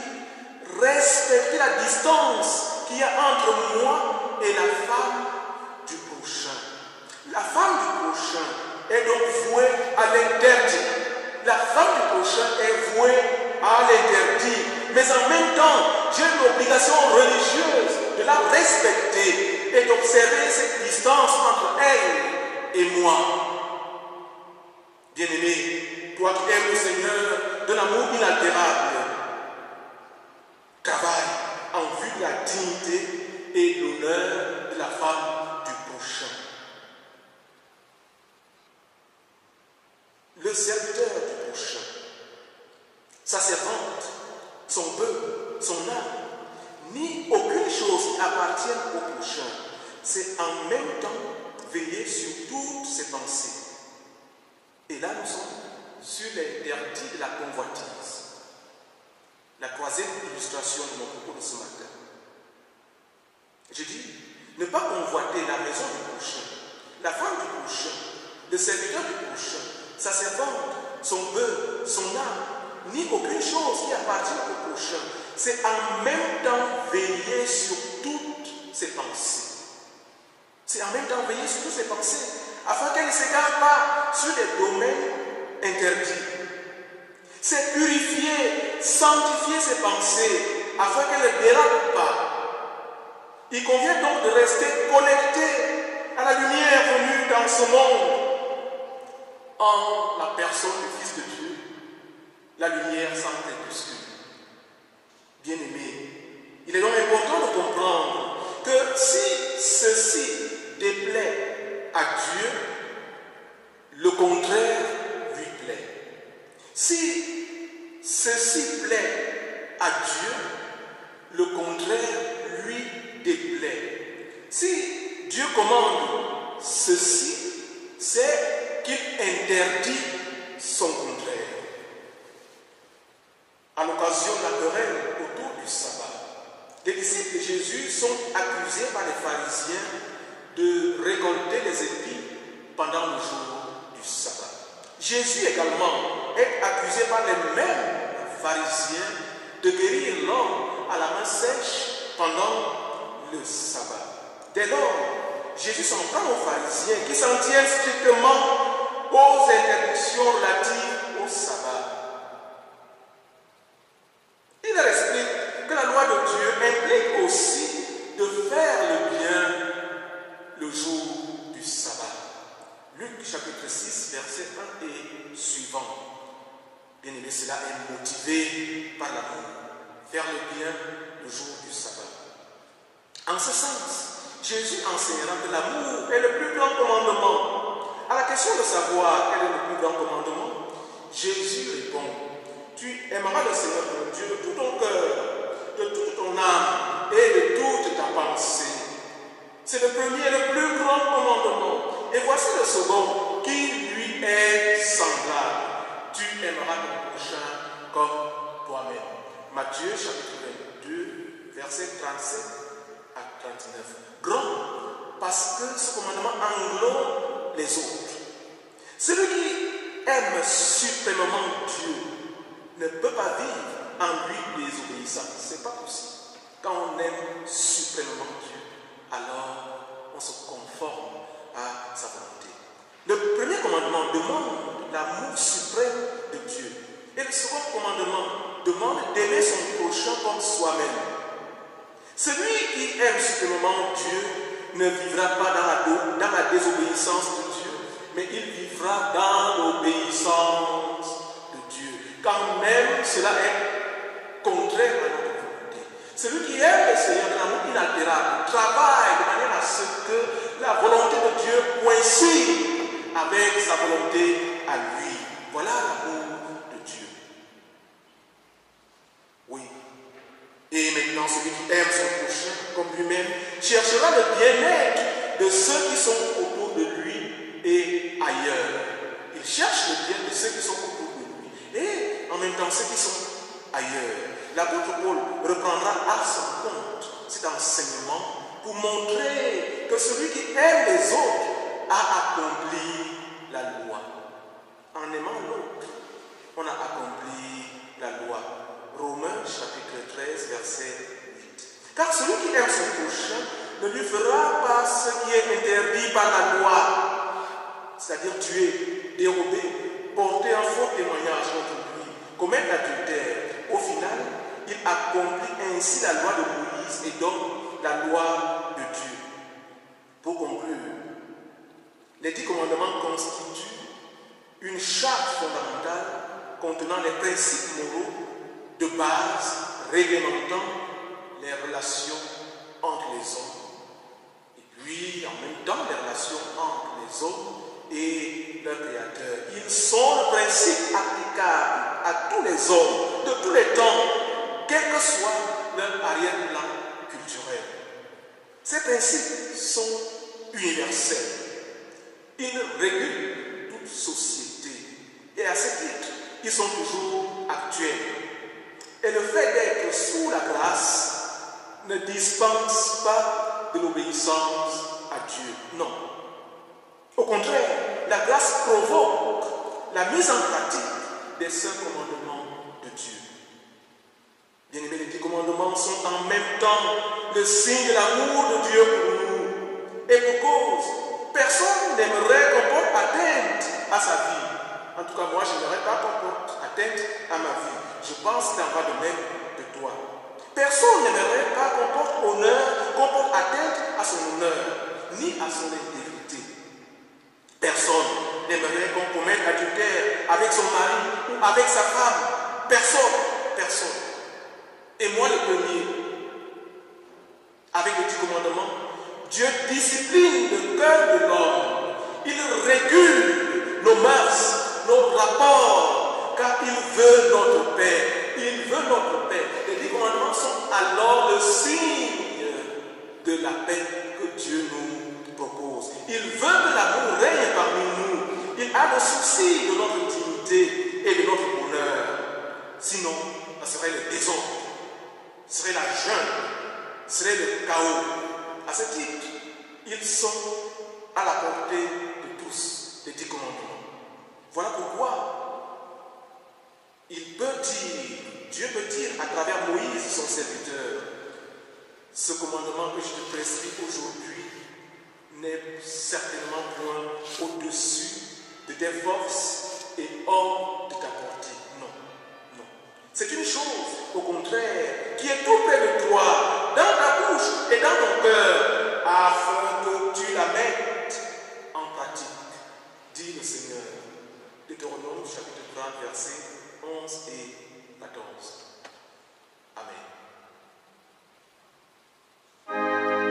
respecter la distance qu'il y a entre moi et la femme du prochain. La femme du prochain est donc vouée à l'interdit. La femme du prochain est vouée à l'interdit. Mais en même temps, j'ai l'obligation religieuse de la respecter et d'observer cette distance entre elle et moi. Bien-aimé, toi qui aimes le Seigneur d'un amour inaltérable, travaille en vue de la dignité et l'honneur de la femme du prochain. Le serviteur du prochain, sa servante, son bœuf, son âme, ni aucune chose qui appartienne au prochain. C'est en même temps veiller sur toutes ses pensées. Et là, nous sommes sur l'interdit de la convoitise. La troisième illustration de mon propos de ce matin. Je dis, ne pas convoiter la maison du prochain, la femme du prochain, le serviteur du prochain, sa servante, son bœuf, son âme, ni aucune chose qui appartient au prochain. C'est en même temps veiller sur toutes ses pensées. C'est en même temps veiller sur toutes ses pensées, afin qu'elle ne s'égare pas sur des domaines interdits. C'est purifier, sanctifier ses pensées, afin qu'elle ne dérape pas. Il convient donc de rester connecté à la lumière venue dans ce monde, en la personne du Fils de Dieu, la lumière sans crépuscule. Bien-aimé, il est donc important de comprendre que si ceci déplaît à Dieu, le contraire lui plaît. Si ceci plaît à Dieu, le contraire lui déplaît. Si Dieu commande ceci, c'est qu'il interdit son contraire. À l'occasion de la querelle autour du sabbat, les disciples de Jésus sont accusés par les pharisiens de récolter les épis pendant le jour du sabbat. Jésus également est accusé par les mêmes pharisiens de guérir l'homme à la main sèche pendant le sabbat. Dès lors, Jésus s'en prend aux pharisiens qui s'en tiennent strictement aux interdictions relatives au sabbat. Il leur explique que la loi de Dieu implique aussi de faire le bien le jour du sabbat. Luc chapitre 6, verset 1 et suivant. Bien aimé, cela est motivé par l'amour. Faire le bien le jour du sabbat. En ce sens, Jésus enseignera que l'amour est le plus grand commandement. À la question de savoir quel est le plus grand commandement, Jésus répond, tu aimeras le Seigneur ton Dieu de tout ton cœur, de toute ton âme et de toute ta pensée. C'est le premier et le plus grand commandement. Et voici le second qui lui est semblable. Tu aimeras ton prochain comme toi-même. Matthieu chapitre 22, versets 37 à 39. Grand, parce que ce commandement englobe les autres. Celui qui aime suprêmement Dieu ne peut pas vivre en lui désobéissance. Ce n'est pas possible. Quand on aime suprêmement Dieu, alors on se conforme à sa volonté. Le premier commandement demande l'amour suprême de Dieu. Et le second commandement demande d'aimer son prochain comme soi-même. Celui qui aime suprêmement Dieu ne vivra pas dans la désobéissance de Dieu, mais il vivra dans l'obéissance de Dieu. Quand même cela est contraire à notre volonté. Celui qui aime le Seigneur de l'amour inaltérable travaille de manière à ce que la volonté de Dieu coïncide avec sa volonté à lui. Voilà l'amour de Dieu. Oui. Et maintenant, celui qui aime son prochain comme lui-même cherchera le bien-être de ceux qui sont autour de lui et ailleurs. Il cherche le bien de ceux qui sont autour de lui et en même temps ceux qui sont ailleurs. L'apôtre Paul reprendra à son compte cet enseignement pour montrer que celui qui aime les autres a accompli la loi. En aimant l'autre, on a accompli la loi. Romains chapitre 13, verset 8. Car celui qui aime son prochain ne lui fera pas ce qui est interdit par la loi, c'est-à-dire tuer, dérober, porter un faux témoignage contre lui, commettre l'adultère. Au final, il accomplit ainsi la loi de Moïse et donc la loi de Dieu. Pour conclure, les 10 commandements constituent une charte fondamentale contenant les principes moraux de base réglementant les relations entre les hommes et puis en même temps les relations entre les hommes et leur Créateur. Ils sont le principe applicable à tous les hommes de tous les temps, quel que soit leur arrière-plan culturel. Ces principes sont universels. Ils régulent toute société et à ce titre, ils sont toujours actuels. Et le fait d'être sous la grâce ne dispense pas de l'obéissance à Dieu. Non. Au contraire, la grâce provoque la mise en pratique des saints commandements de Dieu. Bien-aimés, les 10 commandements sont en même temps le signe de l'amour de Dieu pour nous. Et pour cause, personne n'aimerait qu'on porte atteinte à sa vie. En tout cas, moi, je n'aimerais pas qu'on porte atteinte à ma vie. Je pense qu'il en va de même de toi. Personne n'aimerait pas qu'on porte atteinte à son honneur, ni à son intégrité. Personne n'aimerait qu'on commette adultère avec son mari ou avec sa femme. Personne. Et moi le premier, avec les 10 commandements, Dieu discipline le cœur de l'homme. Il régule nos mœurs, nos rapports, car il veut notre paix. Il veut notre paix. Les 10 commandements sont alors le signe de la paix que Dieu nous propose. Il veut que l'amour règne parmi nous. Il a le souci de notre dignité et de notre bonheur. Sinon, ce serait le désordre, ce serait la jungle, ce serait le chaos. À ce titre, ils sont à la portée de tous, les 10 commandements. Voilà pourquoi Dieu peut dire à travers Moïse, son serviteur, ce commandement que je te prescris aujourd'hui n'est certainement point au-dessus de tes forces et hors de ta portée. Non. C'est une chose, au contraire, qui est tout près de toi, dans ta bouche et dans ton cœur, afin que tu la mettes en pratique, dit le Seigneur. Deutéronome chapitre 30, versets 11 et 14. Amen.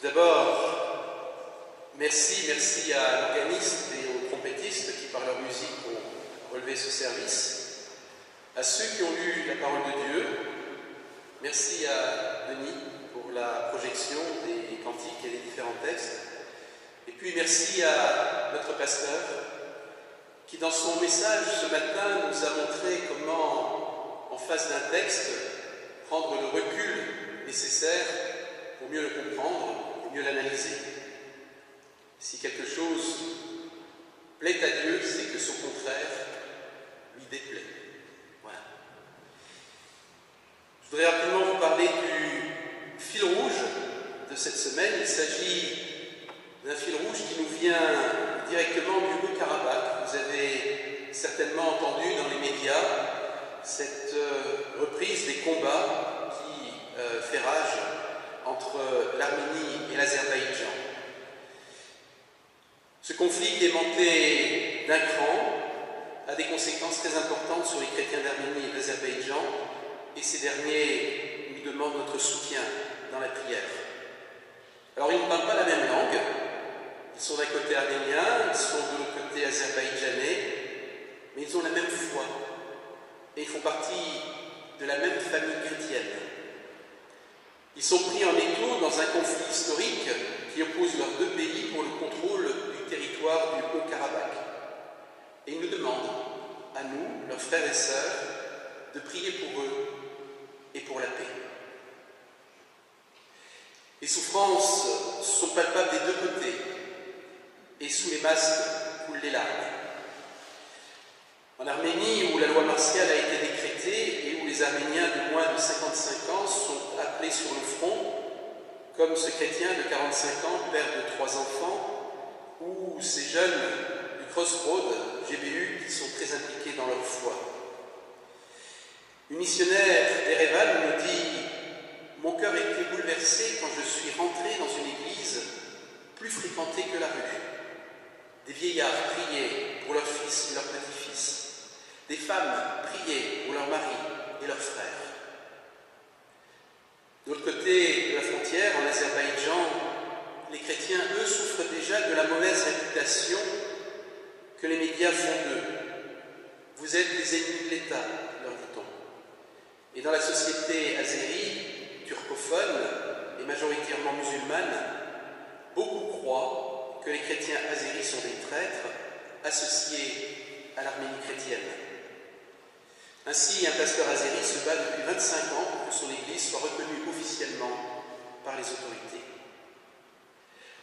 D'abord, merci à l'organiste et aux trompettistes qui, par leur musique, ont relevé ce service. À ceux qui ont lu la parole de Dieu, merci à Denis pour la projection des cantiques et des différents textes. Et puis merci à notre pasteur qui, dans son message ce matin, nous a montré comment, en face d'un texte, prendre le recul nécessaire pour mieux le comprendre et mieux l'analyser. Si quelque chose plaît à Dieu, c'est que son contraire lui déplaît. Voilà. Je voudrais rapidement vous parler du fil rouge de cette semaine. Il s'agit d'un fil rouge qui nous vient directement du Haut-Karabakh. Vous avez certainement entendu dans les médias cette reprise des combats qui fait rage entre l'Arménie et l'Azerbaïdjan. Ce conflit qui est monté d'un cran a des conséquences très importantes sur les chrétiens d'Arménie et d'Azerbaïdjan, et ces derniers nous demandent notre soutien dans la prière. Alors ils ne parlent pas la même langue, ils sont d'un côté arménien, ils sont de l'autre côté azerbaïdjanais, mais ils ont la même foi, et ils font partie de la même famille chrétienne. Ils sont pris en étau dans un conflit historique qui oppose leurs deux pays pour le contrôle du territoire du Haut-Karabakh. Et ils nous demandent, à nous, leurs frères et sœurs, de prier pour eux et pour la paix. Les souffrances sont palpables des deux côtés, et sous les masques coulent les larmes. En Arménie, où la loi martiale a été décrétée et où les Arméniens de moins de 55 ans sont appelés sur le front, comme ce chrétien de 45 ans, père de 3 enfants, ou ces jeunes du Crossroad, GBU, qui sont très impliqués dans leur foi. Une missionnaire d'Erevan me dit « Mon cœur a été bouleversé quand je suis rentré dans une église plus fréquentée que la rue. Des vieillards priaient pour leurs fils et leurs petits-fils. Des femmes priaient pour leurs maris et leurs frères. » De l'autre côté de la frontière, en Azerbaïdjan, les chrétiens, eux, souffrent déjà de la mauvaise réputation que les médias font d'eux. Vous êtes des ennemis de l'État, leur dit-on. Et dans la société azérie, turcophone et majoritairement musulmane, beaucoup croient que les chrétiens azéris sont des traîtres associés à l'Arménie chrétienne. Ainsi, un pasteur azéri se bat depuis 25 ans pour que son église soit reconnue officiellement par les autorités.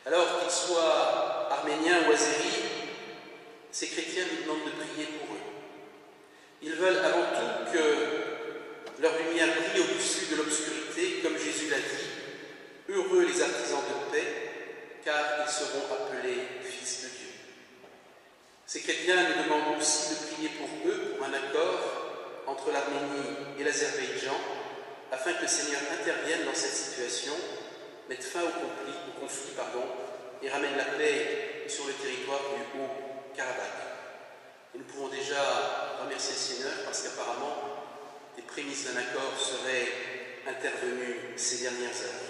Alors qu'ils soient arméniens ou azéris, ces chrétiens nous demandent de prier pour eux. Ils veulent avant tout que leur lumière brille au-dessus de l'obscurité, comme Jésus l'a dit. Heureux les artisans de paix, car ils seront appelés fils de Dieu. Ces chrétiens nous demandent aussi de prier pour eux, pour un accord entre l'Arménie et l'Azerbaïdjan, afin que le Seigneur intervienne dans cette situation, mette fin au conflit, et ramène la paix sur le territoire du Haut-Karabakh. Et nous pouvons déjà remercier le Seigneur parce qu'apparemment, des prémices d'un accord seraient intervenues ces dernières heures.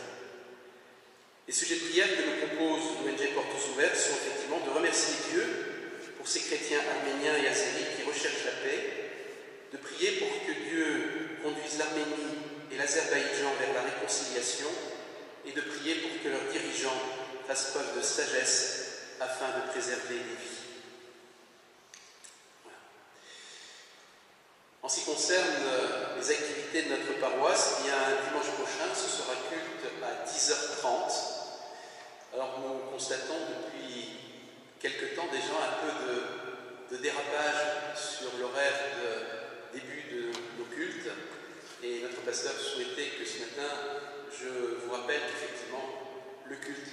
Les sujets de prière que nous propose l'ONG Portes Ouvertes sont effectivement de remercier Dieu pour ces chrétiens arméniens et azéris qui recherchent la paix, de prier pour que Dieu conduise l'Arménie et l'Azerbaïdjan vers la réconciliation et de prier pour que leurs dirigeants fassent preuve de sagesse afin de préserver les vies. Voilà. En ce qui concerne les activités de notre paroisse, il y a un dimanche prochain, ce sera culte à 10h30. Alors nous constatons depuis quelque temps déjà un peu de dérapage sur l'horaire de début de nos cultes, et notre pasteur souhaitait que ce matin, je vous rappelle qu'effectivement, le culte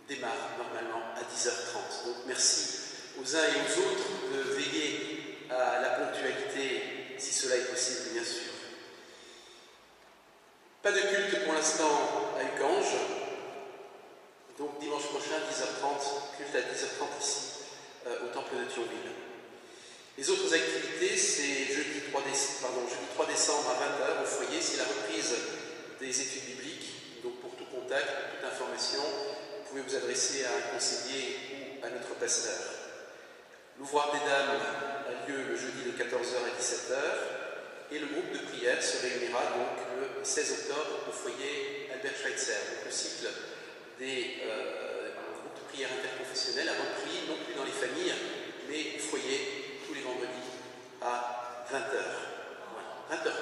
démarre normalement à 10h30. Donc merci aux uns et aux autres de veiller à la ponctualité, si cela est possible, bien sûr. Pas de culte pour l'instant à Ucange, donc dimanche prochain, 10h30, culte à 10h30 ici, au temple de Thionville. Les autres activités, c'est jeudi 3 décembre à 20h au foyer, c'est la reprise des études bibliques. Donc pour tout contact, pour toute information, vous pouvez vous adresser à un conseiller ou à notre pasteur. L'ouvroir des dames a lieu le jeudi de 14h à 17h et le groupe de prière se réunira donc le 16 octobre au foyer Albert Schweitzer. Donc, le cycle des groupes de prière interconfessionnels a repris non plus dans les familles mais au foyer tous les vendredis à 20h. Voilà, 20h30.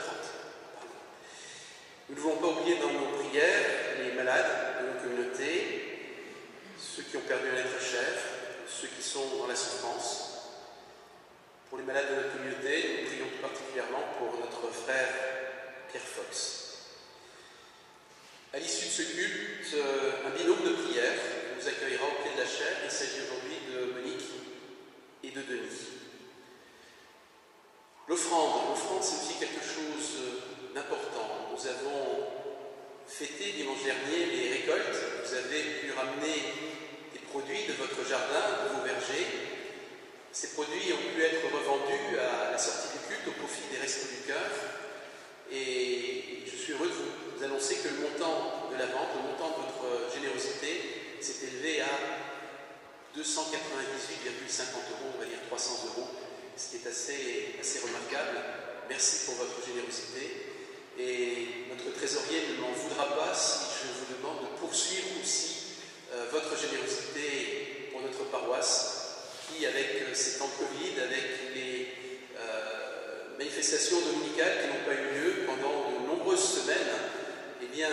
Nous ne devons pas oublier dans nos prières les malades de nos communautés, ceux qui ont perdu un être cher, ceux qui sont dans la souffrance. Pour les malades de notre communauté, nous prions tout particulièrement pour notre frère Pierre Fox. À l'issue de ce culte, un binôme de prière nous accueillera au pied de la chaire. Il s'agit aujourd'hui de Monique et de Denis. L'offrande, c'est aussi quelque chose d'important. Nous avons fêté dimanche dernier les récoltes. Vous avez pu ramener des produits de votre jardin, de vos vergers. Ces produits ont pu être revendus à la sortie du culte au profit des Restos du Cœur. Et je suis heureux de vous annoncer que le montant de la vente, le montant de votre générosité s'est élevé à 298,50 €, on va dire 300 €, ce qui est assez remarquable. Merci pour votre générosité. Et notre trésorier ne m'en voudra pas si je vous demande de poursuivre aussi votre générosité pour notre paroisse qui, avec ces temps de Covid, avec les manifestations dominicales qui n'ont pas eu lieu pendant de nombreuses semaines, eh bien,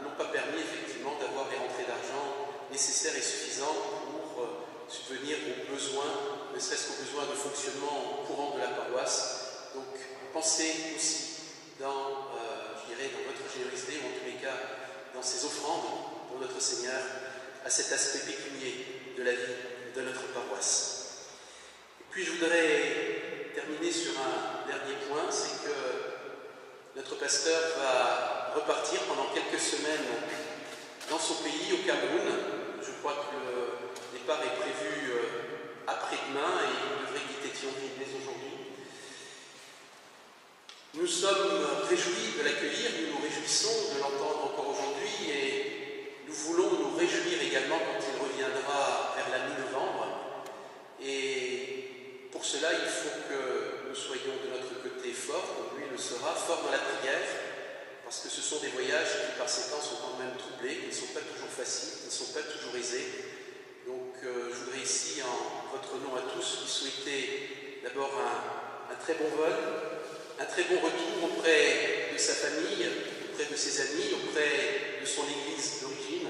n'ont pas permis effectivement d'avoir les rentrées d'argent nécessaires et suffisantes pour subvenir aux besoins, ne serait-ce qu'aux besoins de fonctionnement courant de la paroisse. Donc, pensez aussi dans votre générosité, ou en tous les cas dans ces offrandes pour notre Seigneur, à cet aspect pécunier de la vie de notre paroisse. Et puis je voudrais terminer sur un dernier point, c'est que notre pasteur va repartir pendant quelques semaines dans son pays, au Cameroun. Je crois que le départ est prévu après-demain et il devrait quitter Thionville dès aujourd'hui. Nous sommes réjouis de l'accueillir, nous nous réjouissons de l'entendre encore aujourd'hui et nous voulons nous réjouir également quand il reviendra vers la mi-novembre. Et pour cela, il faut que nous soyons de notre côté forts, comme lui le sera, forts dans la prière, parce que ce sont des voyages qui par ces temps sont quand même troublés, qui ne sont pas toujours faciles, qui ne sont pas toujours aisés. Donc je voudrais ici, en votre nom à tous, lui souhaiter d'abord un très bon vol, un très bon retour auprès de sa famille, auprès de ses amis, auprès de son église d'origine,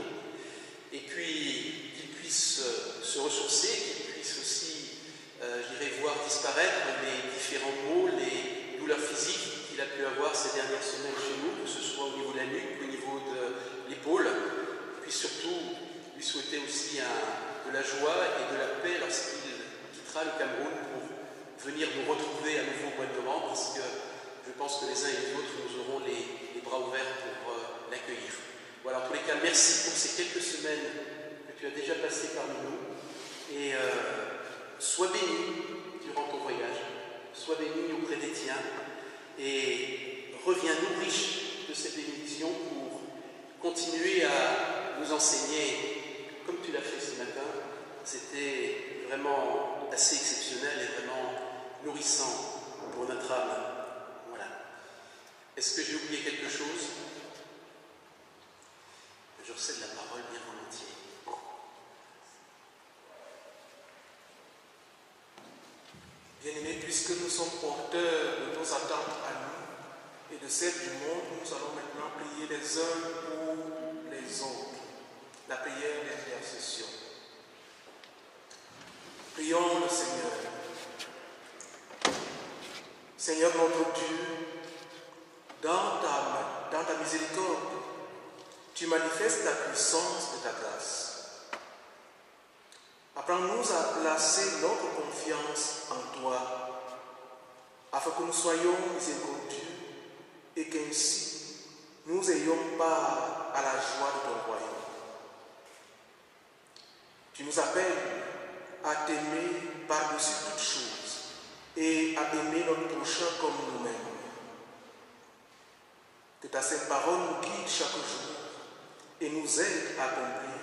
et puis qu'il puisse se ressourcer, qu'il puisse aussi, voir disparaître les différents maux, les douleurs physiques qu'il a pu avoir ces dernières semaines chez nous, que ce soit au niveau de la nuque, au niveau de l'épaule, et puis surtout lui souhaiter aussi de la joie et de la paix lorsqu'il quittera le Cameroun pour venir nous retrouver à nouveau au mois de novembre, parce que je pense que les uns et les autres, nous aurons les bras ouverts pour l'accueillir. Voilà, en tous les cas, merci pour ces quelques semaines que tu as déjà passées parmi nous, et sois béni durant ton voyage, sois béni auprès des tiens, et reviens-nous riche de ces bénédictions pour continuer à nous enseigner comme tu l'as fait ce matin. C'était vraiment assez exceptionnel et vraiment nourrissant pour notre âme. Voilà. Est-ce que j'ai oublié quelque chose? Je recède la parole bien volontiers. Bien-aimés, puisque nous sommes porteurs de nos attentes à nous et de celles du monde, nous allons maintenant prier les uns pour les autres. La prière d'intercession. Prions le Seigneur. Seigneur notre Dieu, dans ta miséricorde, tu manifestes la puissance de ta grâce. Apprends-nous à placer notre confiance en toi, afin que nous soyons miséricordieux et qu'ainsi nous ayons part à la joie de ton royaume. Tu nous appelles à t'aimer par-dessus toutes choses et à aimer notre prochain comme nous-mêmes. Que ta sainte parole nous guide chaque jour et nous aide à accomplir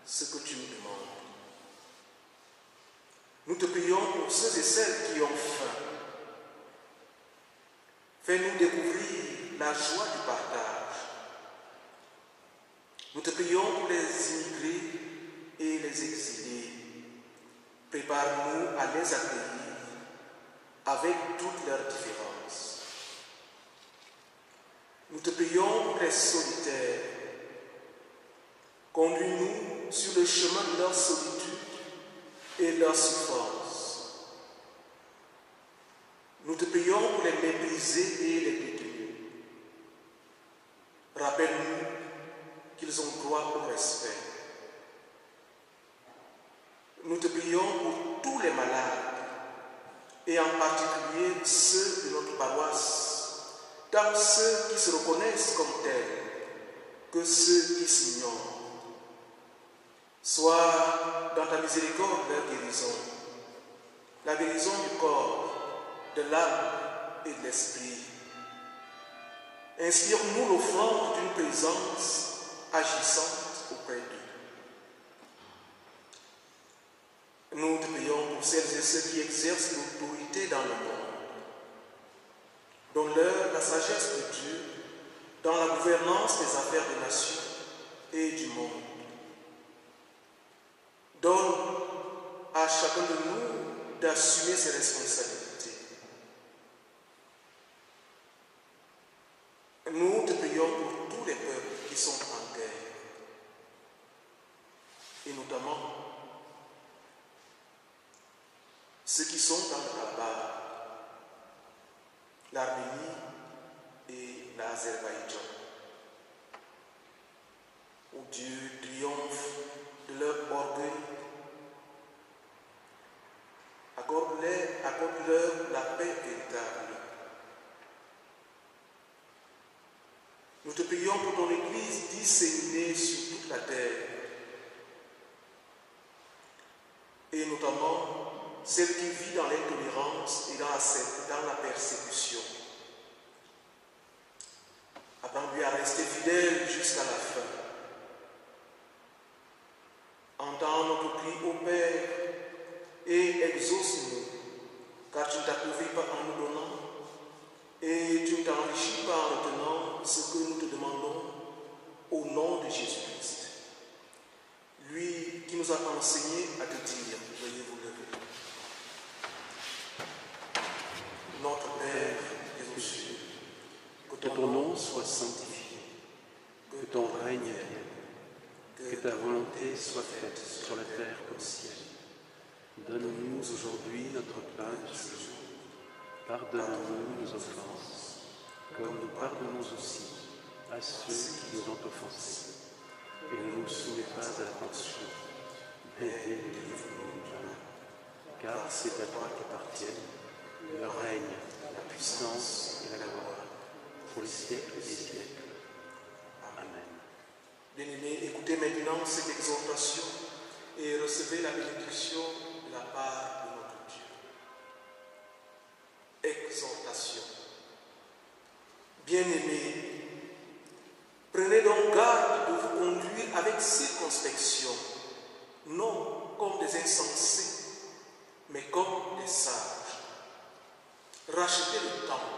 ce que tu nous demandes. Nous te prions pour ceux et celles qui ont faim. Fais-nous découvrir la joie du partage. Nous te prions pour les immigrés et les exilés. Prépare-nous à les accueillir avec toutes leurs différences. Nous te prions pour les solitaires. Conduis-nous sur le chemin de leur solitude et leur souffrance. Nous te prions pour les méprisés et les détenus. Rappelle-nous qu'ils ont droit au respect. Nous te prions pour tous les malades, et en particulier ceux de notre paroisse, tant ceux qui se reconnaissent comme tels que ceux qui s'ignorent. Sois dans ta miséricorde leur guérison, la guérison du corps, de l'âme et de l'esprit. Inspire-nous l'offrande d'une présence agissante auprès d'eux. Nous te prions pour celles et ceux qui exercent l'autorité dans le monde. Donne-leur la sagesse de Dieu dans la gouvernance des affaires des nations et du monde. Donne à chacun de nous d'assumer ses responsabilités. Nous te prions pour tous les peuples qui sont en guerre, et notamment ceux qui sont dans le Karabakh, l'Arménie et l'Azerbaïdjan. Où Dieu triomphe de leur orgueil, accorde-leur la paix véritable. Nous te prions pour ton Église disséminée sur toute la terre, et notamment celle qui vit dans l'intolérance et dans la persécution. Apprends-lui à rester fidèle jusqu'à la fin. Entends notre cri au Père et exauce-nous, car tu ne t'appauvris pas en nous donnant et tu ne t'enrichis pas en nous donnant ce que nous te demandons au nom de Jésus-Christ. Lui qui nous a enseigné à te dire, veuillez vous lever. Notre Père des cieux, que ton nom soit sanctifié, que ton règne vienne, que ta volonté soit faite sur la terre comme au ciel. Donne-nous aujourd'hui notre pain de ce jour. Pardonne-nous nos offenses, comme nous pardonnons aussi à ceux qui nous ont offensés. Et ne nous soumets pas à la tentation, mais délivre-nous du mal. Car c'est à toi qu'appartiennent le règne, la puissance et la gloire, pour les siècles des siècles. Amen. Bien-aimés, écoutez maintenant cette exhortation et recevez la bénédiction de la part de notre Dieu. Exhortation. Bien-aimés, prenez donc garde de vous conduire avec circonspection, non comme des insensés, mais comme des sages. Rachetez le temps,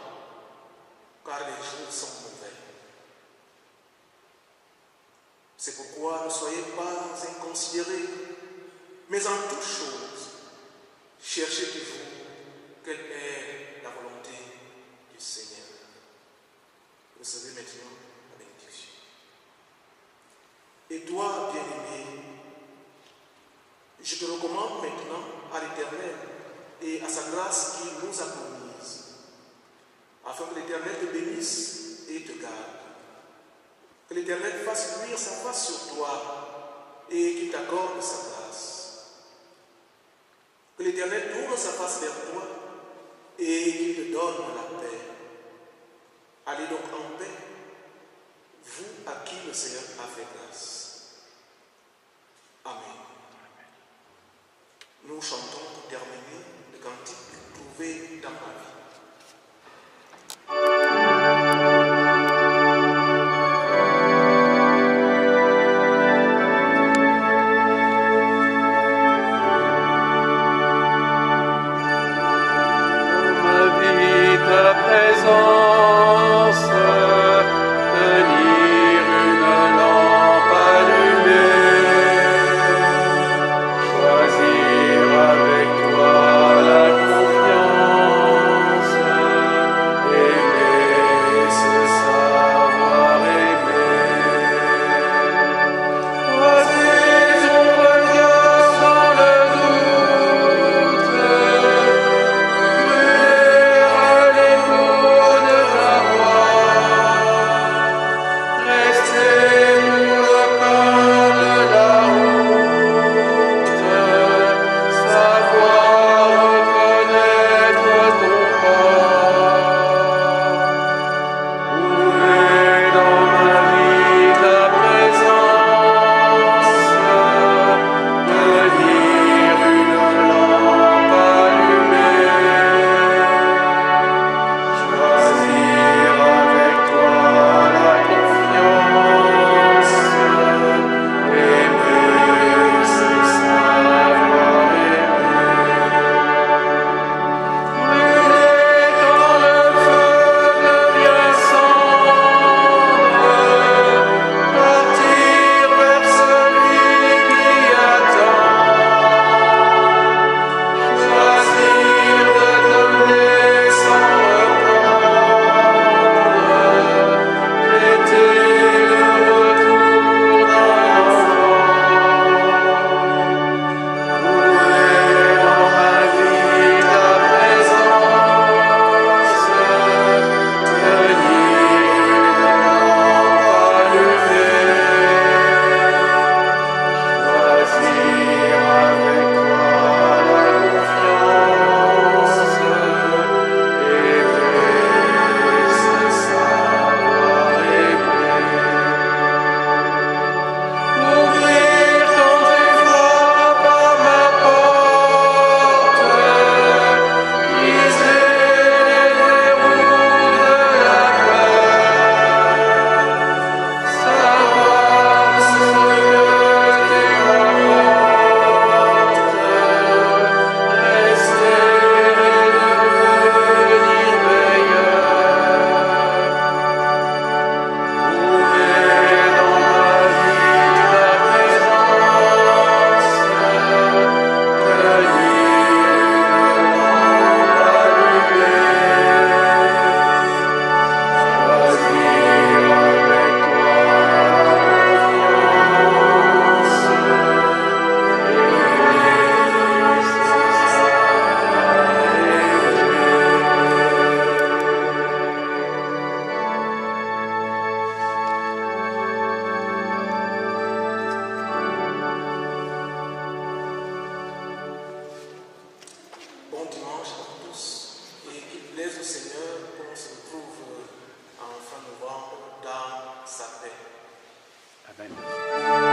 car les jours sont mauvais. C'est pourquoi ne soyez pas inconsidérés, mais en toutes choses, cherchez toujours quelle est la volonté du Seigneur. Recevez maintenant la bénédiction. Et toi, bien-aimé, je te recommande maintenant à l'Éternel et à sa grâce qu'il nous a promise, afin que l'Éternel te bénisse et te garde. Que l'Éternel fasse luire sa face sur toi et qu'il t'accorde sa grâce. Que l'Éternel tourne sa face vers toi et qu'il te donne la paix. Allez donc en paix, vous à qui le Seigneur a fait grâce. Amen. Nous chantons pour terminer le cantique trouvé dans ma vie. au Seigneur pour qu'on se retrouve en fin novembre dans sa paix. Amen.